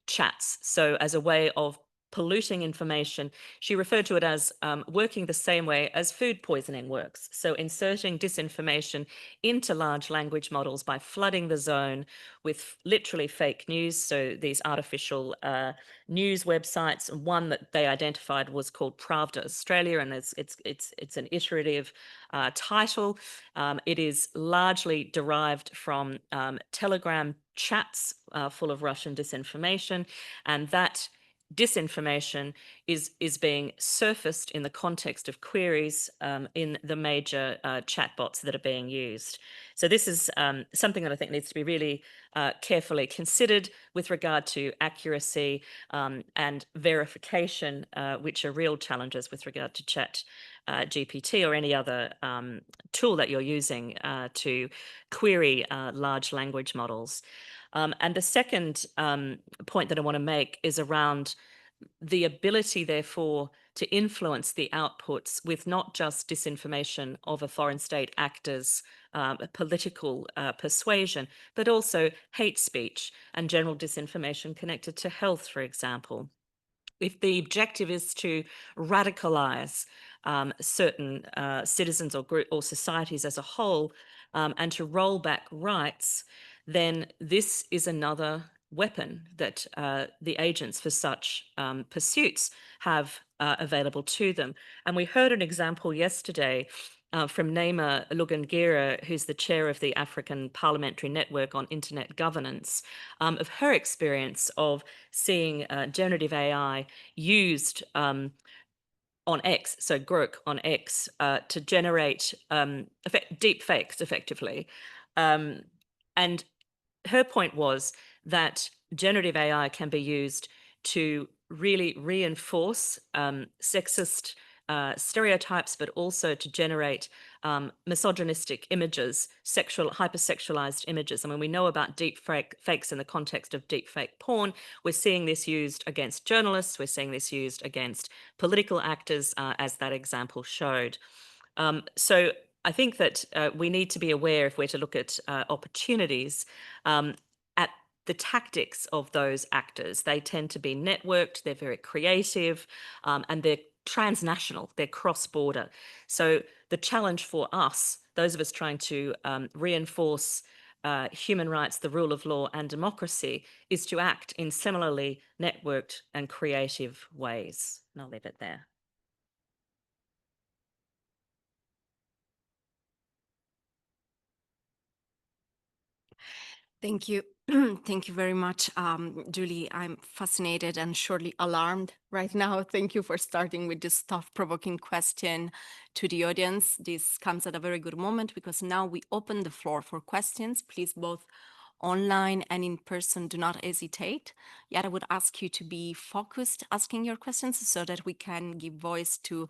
chats. So as a way of polluting information, she referred to it as working the same way as food poisoning works. So inserting disinformation into large language models by flooding the zone with literally fake news. So these artificial news websites. One that they identified was called Pravda Australia, and it's an iterative title. It is largely derived from Telegram chats full of Russian disinformation, and that disinformation is being surfaced in the context of queries in the major chatbots that are being used. So this is something that I think needs to be really carefully considered with regard to accuracy and verification, which are real challenges with regard to Chat GPT or any other tool that you're using to query large language models. And the second point that I want to make is around the ability, therefore, to influence the outputs with not just disinformation of a foreign state actor's political persuasion, but also hate speech and general disinformation connected to health, for example. If the objective is to radicalize certain citizens or societies as a whole and to roll back rights, then this is another weapon that the agents for such pursuits have available to them. And we heard an example yesterday from Naima Lugangira, who's the chair of the African Parliamentary Network on Internet Governance, of her experience of seeing generative AI used on X, so Grok on X, to generate deep fakes, effectively. And her point was that generative AI can be used to really reinforce sexist stereotypes, but also to generate misogynistic images, hypersexualized images. I mean, we know about deep fakes in the context of deep fake porn. We're seeing this used against journalists. We're seeing this used against political actors, as that example showed. So I think that we need to be aware, if we're to look at opportunities, at the tactics of those actors. They tend to be networked, they're very creative, and they're transnational, they're cross-border. So the challenge for us, those of us trying to reinforce human rights, the rule of law, and democracy, is to act in similarly networked and creative ways. And I'll leave it there. Thank you. Thank you very much, Julie. I'm fascinated and surely alarmed right now. Thank you for starting with this thought-provoking question to the audience. This comes at a very good moment because now we open the floor for questions. Please, both online and in person, do not hesitate. Yet I would ask you to be focused asking your questions so that we can give voice to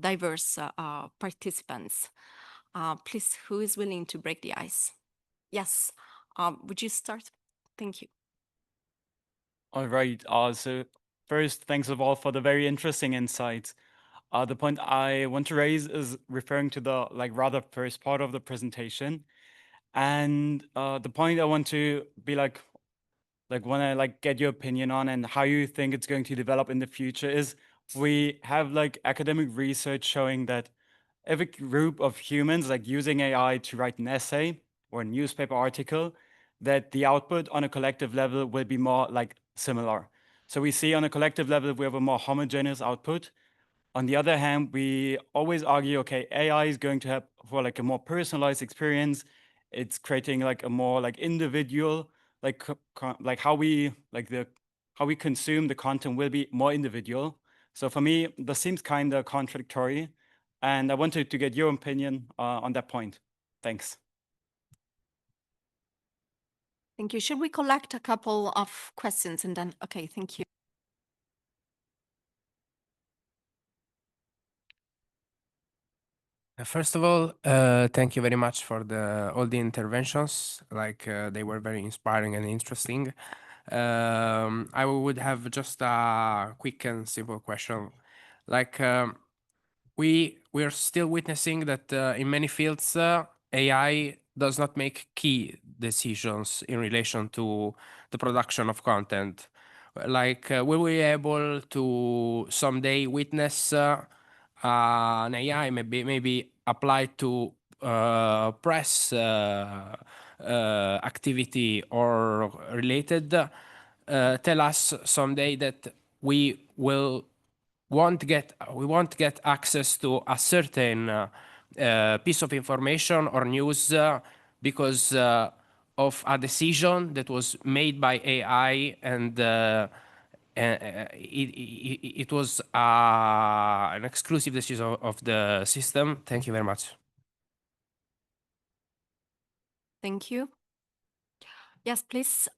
diverse participants. Please, who is willing to break the ice? Yes. Would you start? Thank you. All right. So first, thanks of all for the very interesting insights. The point I want to raise is referring to the rather first part of the presentation, and the point I want to be want to get your opinion on and how you think it's going to develop in the future is we have academic research showing that every group of humans using AI to write an essay or a newspaper article, that the output on a collective level will be more similar. So we see on a collective level, we have a more homogeneous output. On the other hand, we always argue, okay, AI is going to have for a more personalized experience. It's creating a more individual, how we how we consume the content will be more individual. So for me, this seems kind of contradictory. And I wanted to get your opinion on that point. Thanks. Thank you. Should we collect a couple of questions and then, okay, thank you. First of all, thank you very much for all the interventions. They were very inspiring and interesting. I would have just a quick and simple question. We are still witnessing that in many fields, AI does not make key decisions in relation to the production of content. Will we be able to someday witness an AI maybe applied to press activity or related? Tell us someday that we won't get access to a certain piece of information or news because of a decision that was made by AI, and it was an exclusive decision of the system. Thank you very much. Thank you. Yes, please.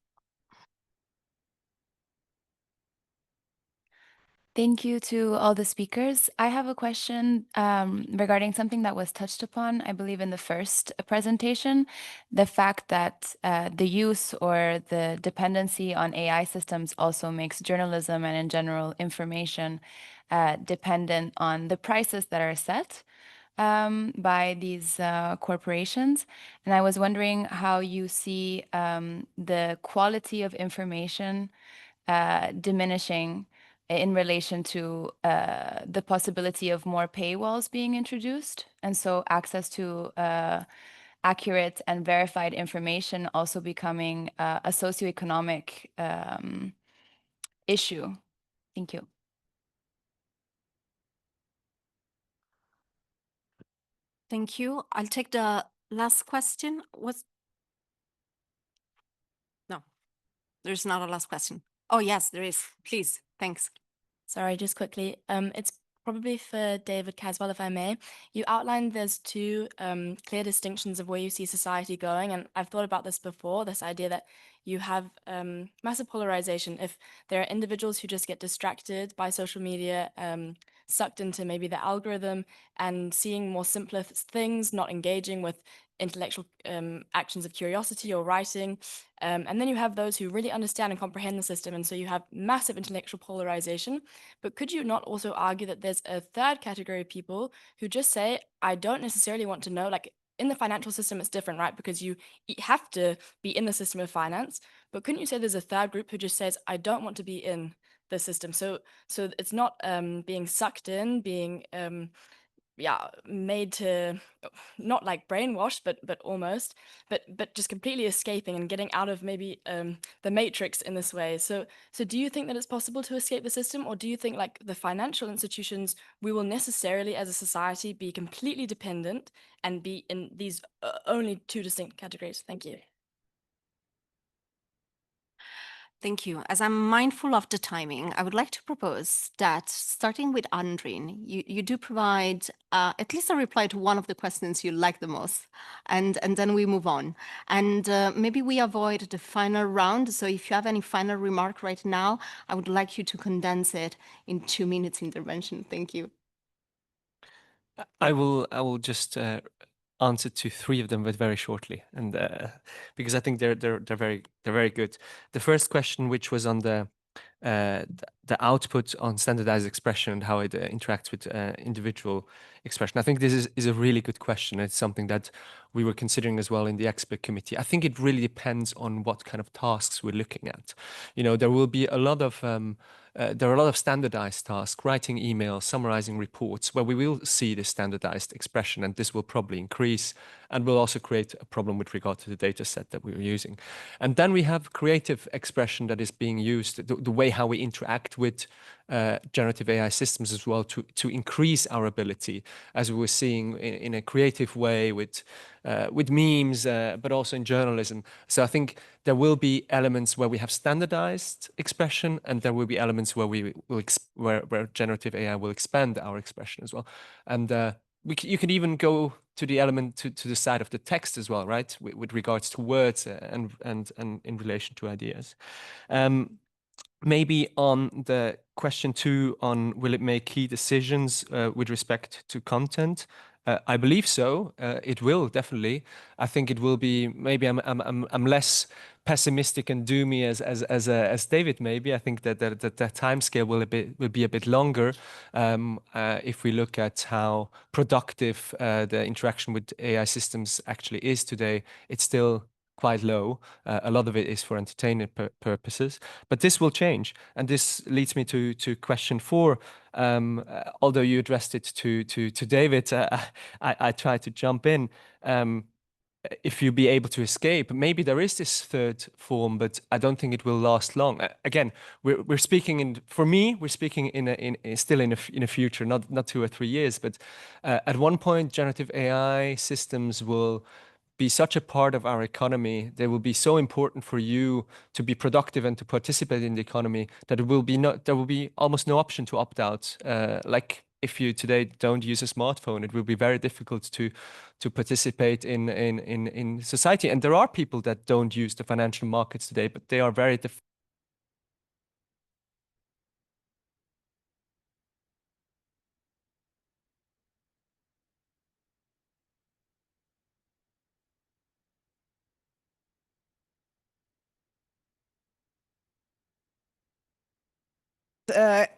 Thank you to all the speakers. I have a question regarding something that was touched upon, I believe, in the first presentation, the fact that the use or the dependency on AI systems also makes journalism and, in general, information dependent on the prices that are set by these corporations. And I was wondering how you see the quality of information diminishing in relation to the possibility of more paywalls being introduced. And so access to accurate and verified information also becoming a socioeconomic issue. Thank you. Thank you. I'll take the last question. No, there's not a last question. Oh, yes, there is. Please, thanks. Sorry, just quickly. It's Probably for David Caswell, if I may. You outlined there's two clear distinctions of where you see society going, and I've thought about this before, this idea that you have massive polarization. If there are individuals who just get distracted by social media, sucked into maybe the algorithm and seeing more simpler things, not engaging with intellectual actions of curiosity or writing. And then you have those who really understand and comprehend the system. And so you have massive intellectual polarization. But could you not also argue that there's a third category of people who just say, I don't necessarily want to know, like in the financial system, it's different, right? Because you have to be in the system of finance. But couldn't you say there's a third group who just says, I don't want to be in the system? So it's not being sucked in, being made to not like brainwashed, but almost, but just completely escaping and getting out of maybe the matrix in this way. So do you think that it's possible to escape the system, or do you think like the financial institutions, we will necessarily as a society be completely dependent and be in these only two distinct categories? Thank you. Thank you. As I'm mindful of the timing, I would like to propose that starting with Andrin, you do provide at least a reply to one of the questions you like the most, and then we move on. And maybe we avoid the final round. So if you have any final remark right now, I would like you to condense it in 2 minutes intervention. Thank you. I will just answer to three of them, but very shortly, and because I think they're very good. The first question, which was on the output on standardized expression and how it interacts with individual expression. I think this is a really good question. It's something that we were considering as well in the expert committee. I think it really depends on what kind of tasks we're looking at. You know, there will be a lot of there are a lot of standardized tasks, writing emails, summarizing reports, where we will see this standardized expression, and this will probably increase and will also create a problem with regard to the data set that we're using. And then we have creative expression that is being used, the way how we interact with generative AI systems as well to increase our ability, as we were seeing in a creative way with memes, but also in journalism. So I think there will be elements where we have standardized expression, and there will be elements where where generative AI will expand our expression as well. And you can even go to the element to the side of the text as well, right? With regards to words and in relation to ideas. Maybe on the question 2 on will it make key decisions with respect to content? I believe so. It will definitely. I think it will be. Maybe I'm less pessimistic and doomy as David. Maybe I think that the time scale will be a bit longer if we look at how productive the interaction with AI systems actually is today. It's still quite low. A lot of it is for entertainment purposes, but this will change. And this leads me to question 4. Although you addressed it to David, I tried to jump in. If you be able to escape, maybe there is this third form, but I don't think it will last long. Again, we're speaking in, for me, we're speaking still in a future, not 2 or 3 years, but at one point, generative AI systems will be such a part of our economy. They will be so important for you to be productive and to participate in the economy that there will be almost no option to opt out. Like if you today don't use a smartphone, it will be very difficult to participate in society. And there are people that don't use the financial markets today, but they are very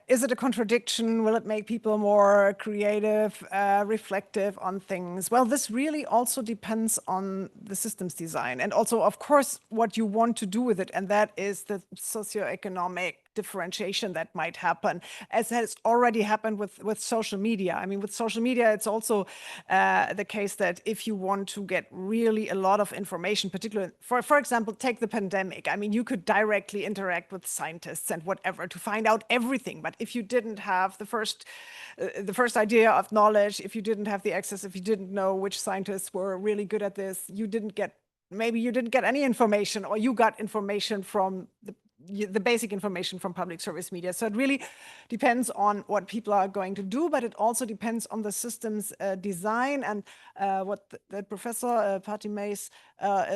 Is it a contradiction? Will it make people more creative, reflective on things? Well, this really also depends on the systems design and also, of course, what you want to do with it. And that is the socioeconomic differentiation that might happen, as has already happened with social media. I mean, with social media, it's also the case that if you want to get really a lot of information, particularly, for example, take the pandemic. I mean, you could directly interact with scientists and whatever to find out everything. But if you didn't have the first idea of knowledge, if you didn't have the access, if you didn't know which scientists were really good at this, maybe you didn't get any information, or you got information from the basic information from public service media. So it really depends on what people are going to do, but it also depends on the system's design. And what the Professor Patty Mays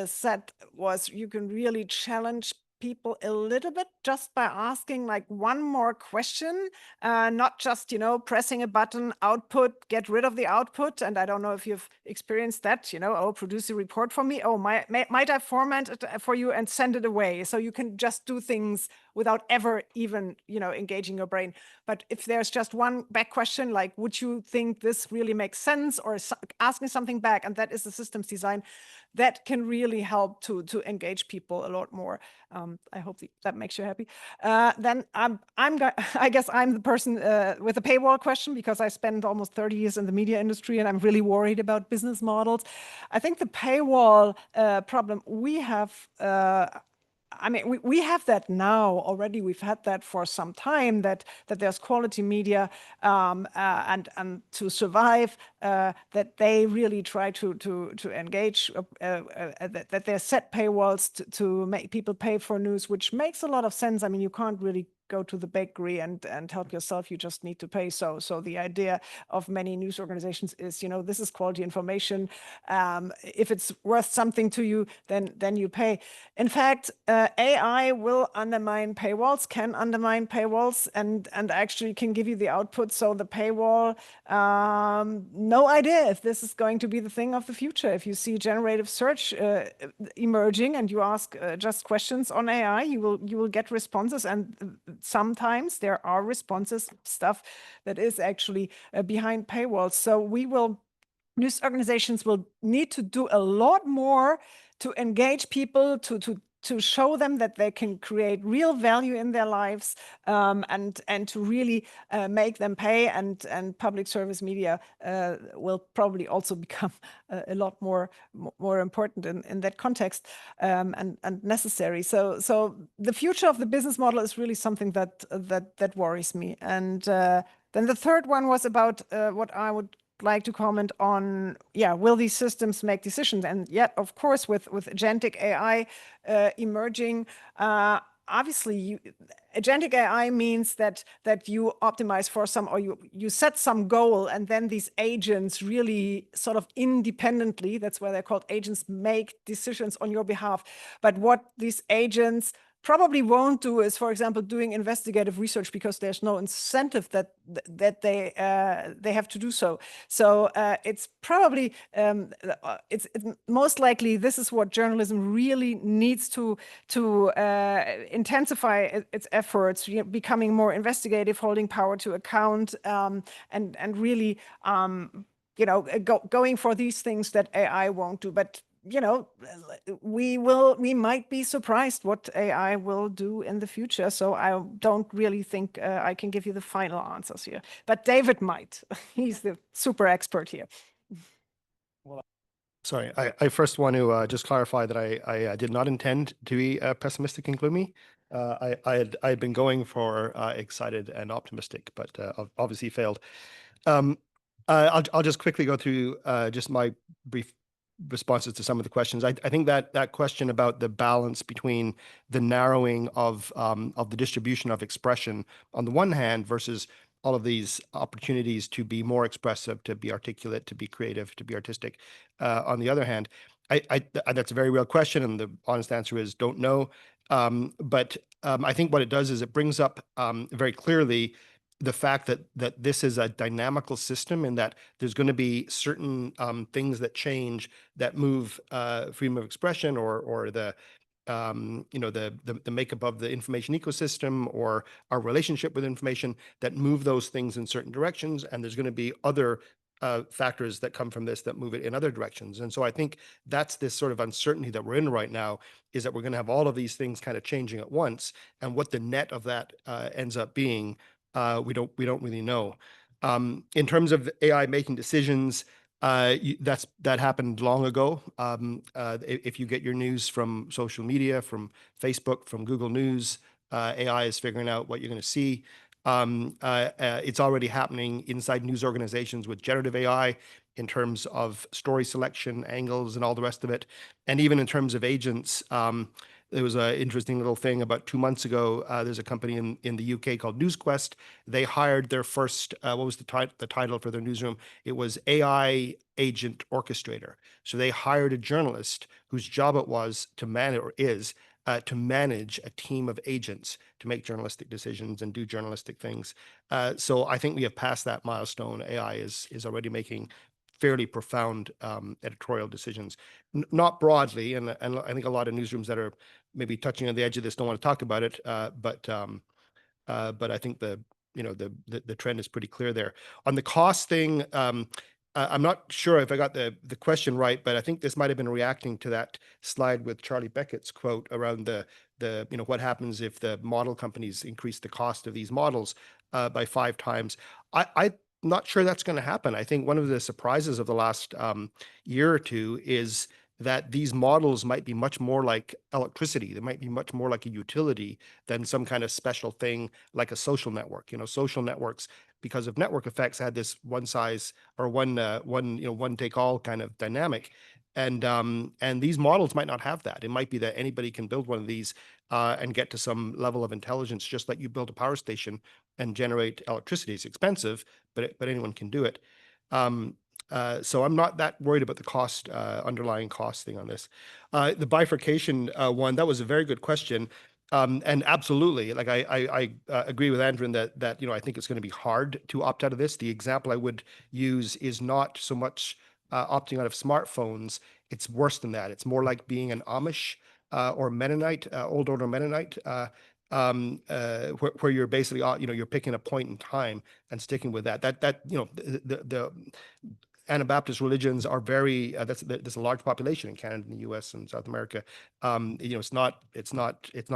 said was you can really challenge people a little bit just by asking like one more question, not just, pressing a button, output, get rid of the output. And I don't know if you've experienced that, oh, produce a report for me. Oh, might I format it for you and send it away? So you can just do things without ever even, engaging your brain. But if there's just one back question, like, would you think this really makes sense? Or asking something back, and that is the systems design, that can really help to engage people a lot more. I hope that makes you happy. Then I guess I'm the person with the paywall question, because I spent almost 30 years in the media industry and I'm really worried about business models. I think the paywall problem we have, we have that now already. We've had that for some time, that there's quality media, and to survive, that they really try to engage, that there's set paywalls to make people pay for news, which makes a lot of sense. I mean, you can't really go to the bakery and help yourself. You just need to pay. So the idea of many news organizations is, this is quality information. If it's worth something to you, then you pay. In fact, AI will undermine paywalls, can undermine paywalls, and actually can give you the output. So the paywall, no idea if this is going to be the thing of the future. If you see generative search emerging and you ask just questions on AI, you will get responses, and sometimes there are responses, stuff that is actually behind paywalls. So news organizations will need to do a lot more to engage people, to show them that they can create real value in their lives, and to really make them pay. And public service media will probably also become a lot more important in that context, and necessary. So the future of the business model is really something that worries me. And then the third one was about what I would like to comment on. Will these systems make decisions? And yet, of course, with agentic AI emerging, obviously agentic AI means that you optimize for some, or you set some goal, and then these agents really sort of independently, that's why they're called agents, make decisions on your behalf. But what these agents probably won't do is, for example, doing investigative research, because there's no incentive that they have to do so. So it's probably it's most likely this is what journalism really needs to intensify its efforts, becoming more investigative, holding power to account, and really going for these things that AI won't do. But we might be surprised what AI will do in the future. So I don't really think I can give you the final answers here, but David might. He's the super expert here. Sorry, I first want to just clarify that I did not intend to be pessimistic and gloomy. I had been going for excited and optimistic, but obviously failed. I'll just quickly go through just my brief responses to some of the questions. I think that question about the balance between the narrowing of the distribution of expression on the one hand versus all of these opportunities to be more expressive, to be articulate, to be creative, to be artistic, on the other hand, that's a very real question, and the honest answer is don't know. But I think what it does is it brings up very clearly the fact that this is a dynamical system, and that there's going to be certain things that change, that move freedom of expression, or the the makeup of the information ecosystem, or our relationship with information, that move those things in certain directions. And there's going to be other factors that come from this that move it in other directions. And so I think that's this sort of uncertainty that we're in right now, is that we're going to have all of these things kind of changing at once, and what the net of that ends up being, we don't really know. In terms of AI making decisions, that happened long ago. If you get your news from social media, from Facebook, from Google News, AI is figuring out what you're going to see. It's already happening inside news organizations with generative AI, in terms of story selection, angles, and all the rest of it. And even in terms of agents, there was an interesting little thing about 2 months ago. There's a company in the UK called NewsQuest. They hired their first, what was the title for their newsroom? It was AI Agent Orchestrator. So they hired a journalist whose job it was to manage, or is, to manage a team of agents to make journalistic decisions and do journalistic things. So I think we have passed that milestone. AI is already making fairly profound editorial decisions, not broadly, and I think a lot of newsrooms that are maybe touching on the edge of this don't want to talk about it, but I think the trend is pretty clear there. On the cost thing, I'm not sure if I got the question right, but I think this might have been reacting to that slide with Charlie Beckett's quote around the what happens if the model companies increase the cost of these models by 5 times. I'm not sure that's going to happen. I think one of the surprises of the last year or two is that these models might be much more like electricity. They might be much more like a utility than some kind of special thing like a social network. Social networks, because of network effects, had this one size or one take all kind of dynamic. And these models might not have that. It might be that anybody can build one of these and get to some level of intelligence, just like you build a power station and generate electricity. It's expensive, but anyone can do it. So I'm not that worried about the cost, underlying cost thing on this. The bifurcation one, that was a very good question. And absolutely, like I agree with Andrew in that I think it's going to be hard to opt out of this. The example I would use is not so much opting out of smartphones. It's worse than that. It's more like being an Amish or Mennonite, old order Mennonite, where you're basically you're picking a point in time and sticking with that. The Anabaptist religions are very there's a large population in Canada and the US and South America. It's not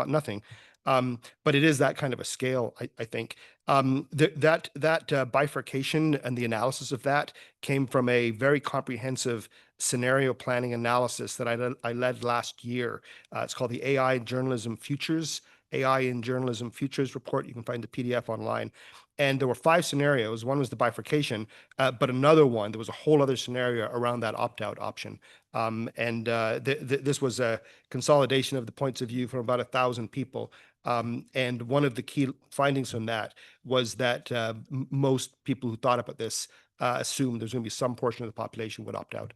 nothing. But it is that kind of a scale, I think. That bifurcation and the analysis of that came from a very comprehensive scenario planning analysis that I led last year. It's called the AI in Journalism Futures report. You can find the PDF online. And there were 5 scenarios. One was the bifurcation, but another one, there was a whole other scenario around that opt-out option. This was a consolidation of the points of view from about 1,000 people. And one of the key findings from that was that most people who thought about this assumed there's going to be some portion of the population would opt out.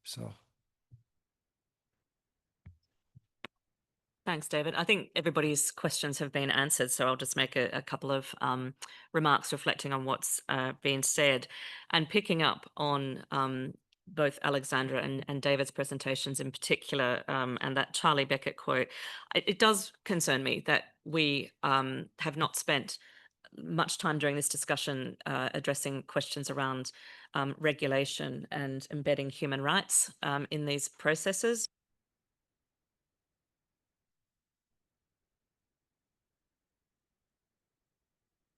So. Thanks, David. I think everybody's questions have been answered, so I'll just make a couple of remarks reflecting on what's been said and picking up on both Alexandra and David's presentations in particular, and that Charlie Beckett quote. It does concern me that we have not spent much time during this discussion addressing questions around regulation and embedding human rights in these processes.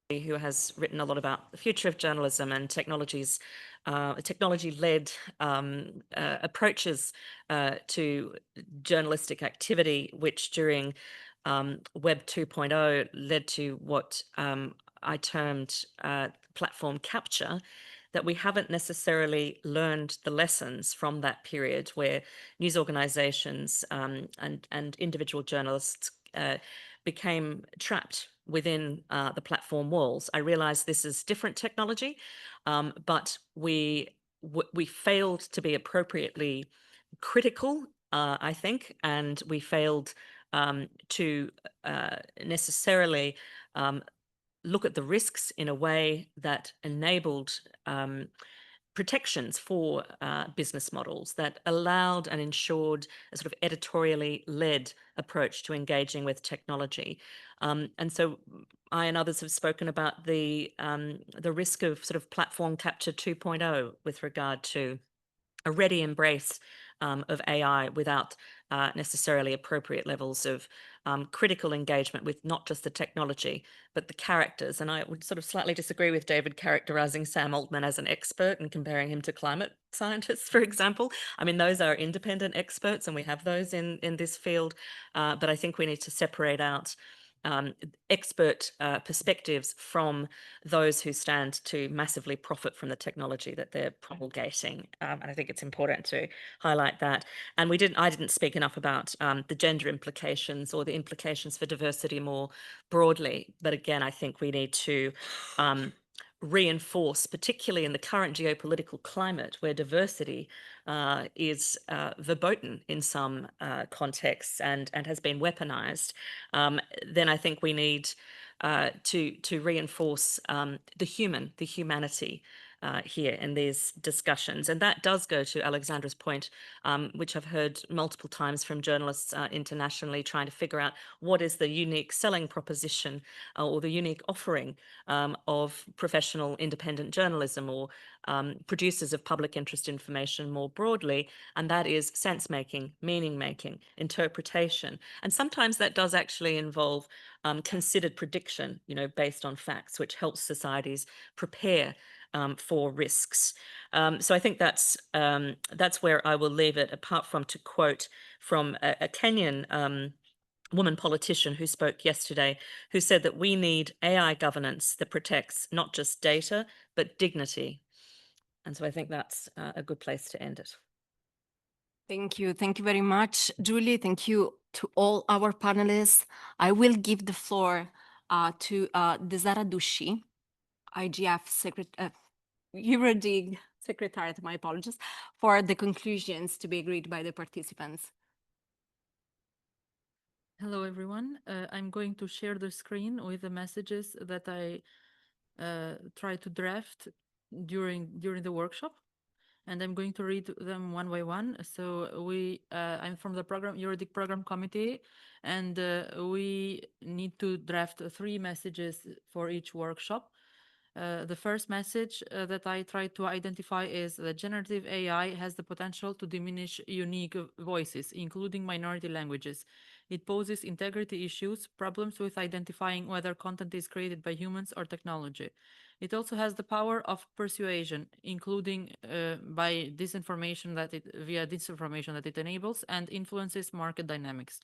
Who has written a lot about the future of journalism and technology-led approaches to journalistic activity, which during Web 2.0 led to what I termed platform capture, that we haven't necessarily learned the lessons from that period where news organizations and individual journalists became trapped within the platform walls. I realize this is different technology, but we failed to be appropriately critical, I think, and we failed to necessarily look at the risks in a way that enabled protections for business models, that allowed and ensured a sort of editorially led approach to engaging with technology. And so I and others have spoken about the risk of sort of platform capture 2.0 with regard to a ready embrace of AI without necessarily appropriate levels of critical engagement with not just the technology, but the characters. And I would sort of slightly disagree with David characterizing Sam Altman as an expert and comparing him to climate scientists, for example. I mean, those are independent experts and we have those in this field. But I think we need to separate out expert perspectives from those who stand to massively profit from the technology that they're promulgating. And I think it's important to highlight that. And I didn't speak enough about the gender implications or the implications for diversity more broadly. But again, I think we need to reinforce, particularly in the current geopolitical climate where diversity is verboten in some contexts and has been weaponized, then I think we need to reinforce the humanity here in these discussions. And that does go to Alexandra's point, which I've heard multiple times from journalists internationally trying to figure out what is the unique selling proposition or the unique offering of professional independent journalism or producers of public interest information more broadly. And that is sense-making, meaning-making, interpretation. And sometimes that does actually involve considered prediction, based on facts, which helps societies prepare for risks. So I think that's where I will leave it, apart from to quote from a Kenyan woman politician who spoke yesterday, who said that we need AI governance that protects not just data, but dignity. And so I think that's a good place to end it. Thank you. Thank you very much, Julie. Thank you to all our panelists. I will give the floor to Desara Dushi, IGF EuroDIG Secretariat, my apologies, for the conclusions to be agreed by the participants. Hello, everyone. I'm going to share the screen with the messages that I tried to draft during the workshop, and I'm going to read them one by one. So I'm from the EuroDIG program committee, and we need to draft 3 messages for each workshop. The first message that I tried to identify is that generative AI has the potential to diminish unique voices, including minority languages. It poses integrity issues, problems with identifying whether content is created by humans or technology. It also has the power of persuasion, including via disinformation that it enables and influences market dynamics.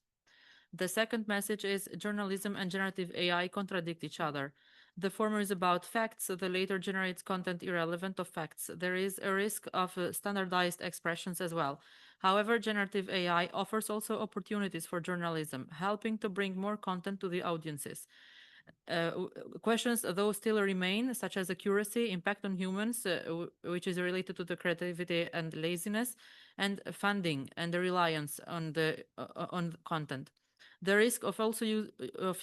The second message is journalism and generative AI contradict each other. The former is about facts, the latter generates content irrelevant of facts. There is a risk of standardized expressions as well. However, generative AI offers also opportunities for journalism, helping to bring more content to the audiences. Questions, though, still remain, such as accuracy, impact on humans, which is related to the creativity and laziness, and funding and the reliance on content. The risk of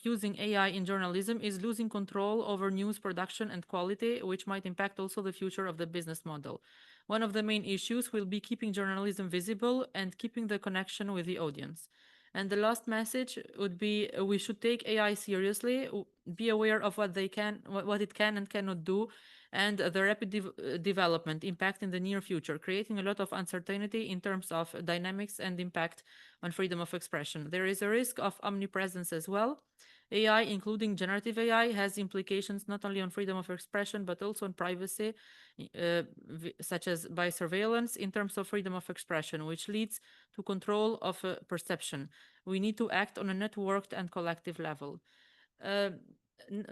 using AI in journalism is losing control over news production and quality, which might impact also the future of the business model. One of the main issues will be keeping journalism visible and keeping the connection with the audience. And the last message would be we should take AI seriously, be aware of what it can and cannot do, and the rapid development impact in the near future, creating a lot of uncertainty in terms of dynamics and impact on freedom of expression. There is a risk of omnipresence as well. AI, including generative AI, has implications not only on freedom of expression, but also on privacy, such as by surveillance in terms of freedom of expression, which leads to control of perception. We need to act on a networked and collective level.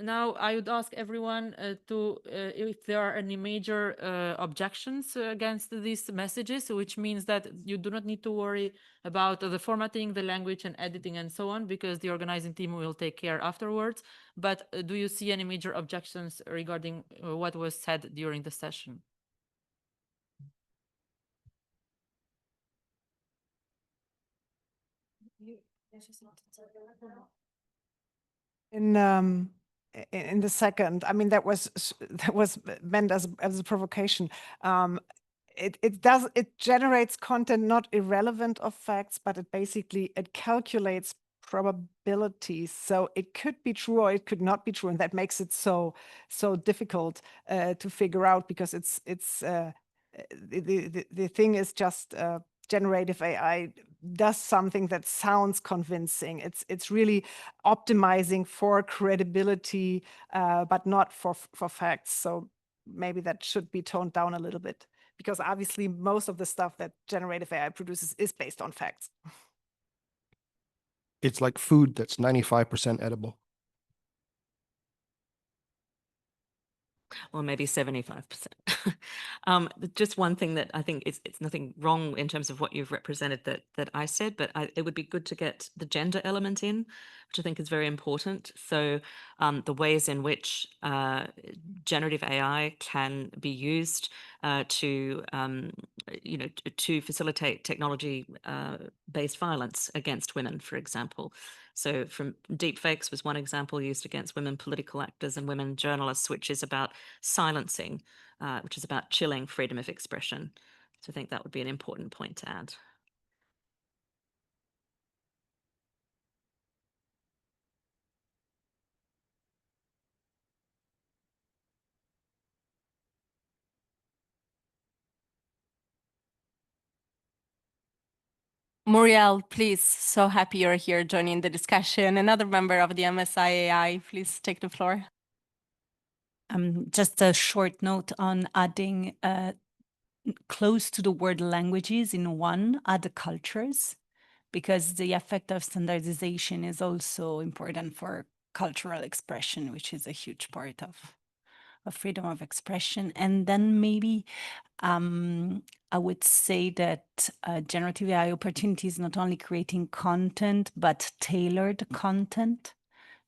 Now, I would ask everyone if there are any major objections against these messages, which means that you do not need to worry about the formatting, the language and editing and so on, because the organizing team will take care afterwards. But do you see any major objections regarding what was said during the session? In the second, I mean, that was meant as a provocation. It generates content not irrelevant of facts, but it calculates probabilities. So it could be true or it could not be true, and that makes it so difficult to figure out, because the thing is just generative AI does something that sounds convincing. It's really optimizing for credibility, but not for facts. So maybe that should be toned down a little bit, because obviously most of the stuff that generative AI produces is based on facts. It's like food that's 95% edible. or maybe 75%. Just one thing that I think it's nothing wrong in terms of what you've represented that I said, but it would be good to get the gender element in, which I think is very important. So the ways in which generative AI can be used to to facilitate technology-based violence against women, for example. So from deepfakes was one example used against women political actors and women journalists, which is about silencing, which is about chilling freedom of expression. So I think that would be an important point to add. Muriel, please, so happy you're here joining the discussion. Another member of the MSI-AI, please take the floor. Just a short note on adding close to the word languages in one, other cultures, because the effect of standardization is also important for cultural expression, which is a huge part of freedom of expression. And then maybe I would say that generative AI opportunity is not only creating content, but tailored content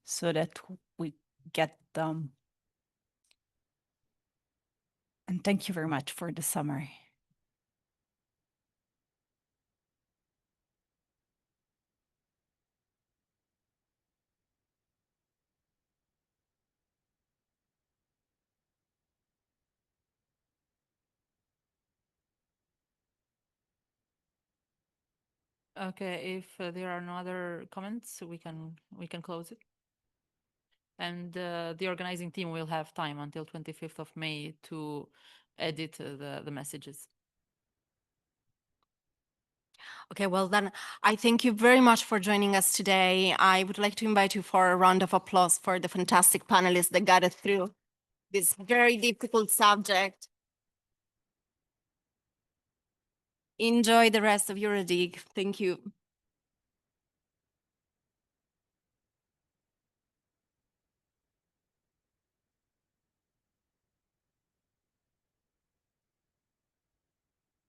so that we get them. And thank you very much for the summary. Okay, if there are no other comments, we can close it. And the organizing team will have time until 25th of May to edit the messages. Okay, well then, I thank you very much for joining us today. I would like to invite you for a round of applause for the fantastic panelists that got us through this very difficult subject. Enjoy the rest of EuroDIG. Thank you.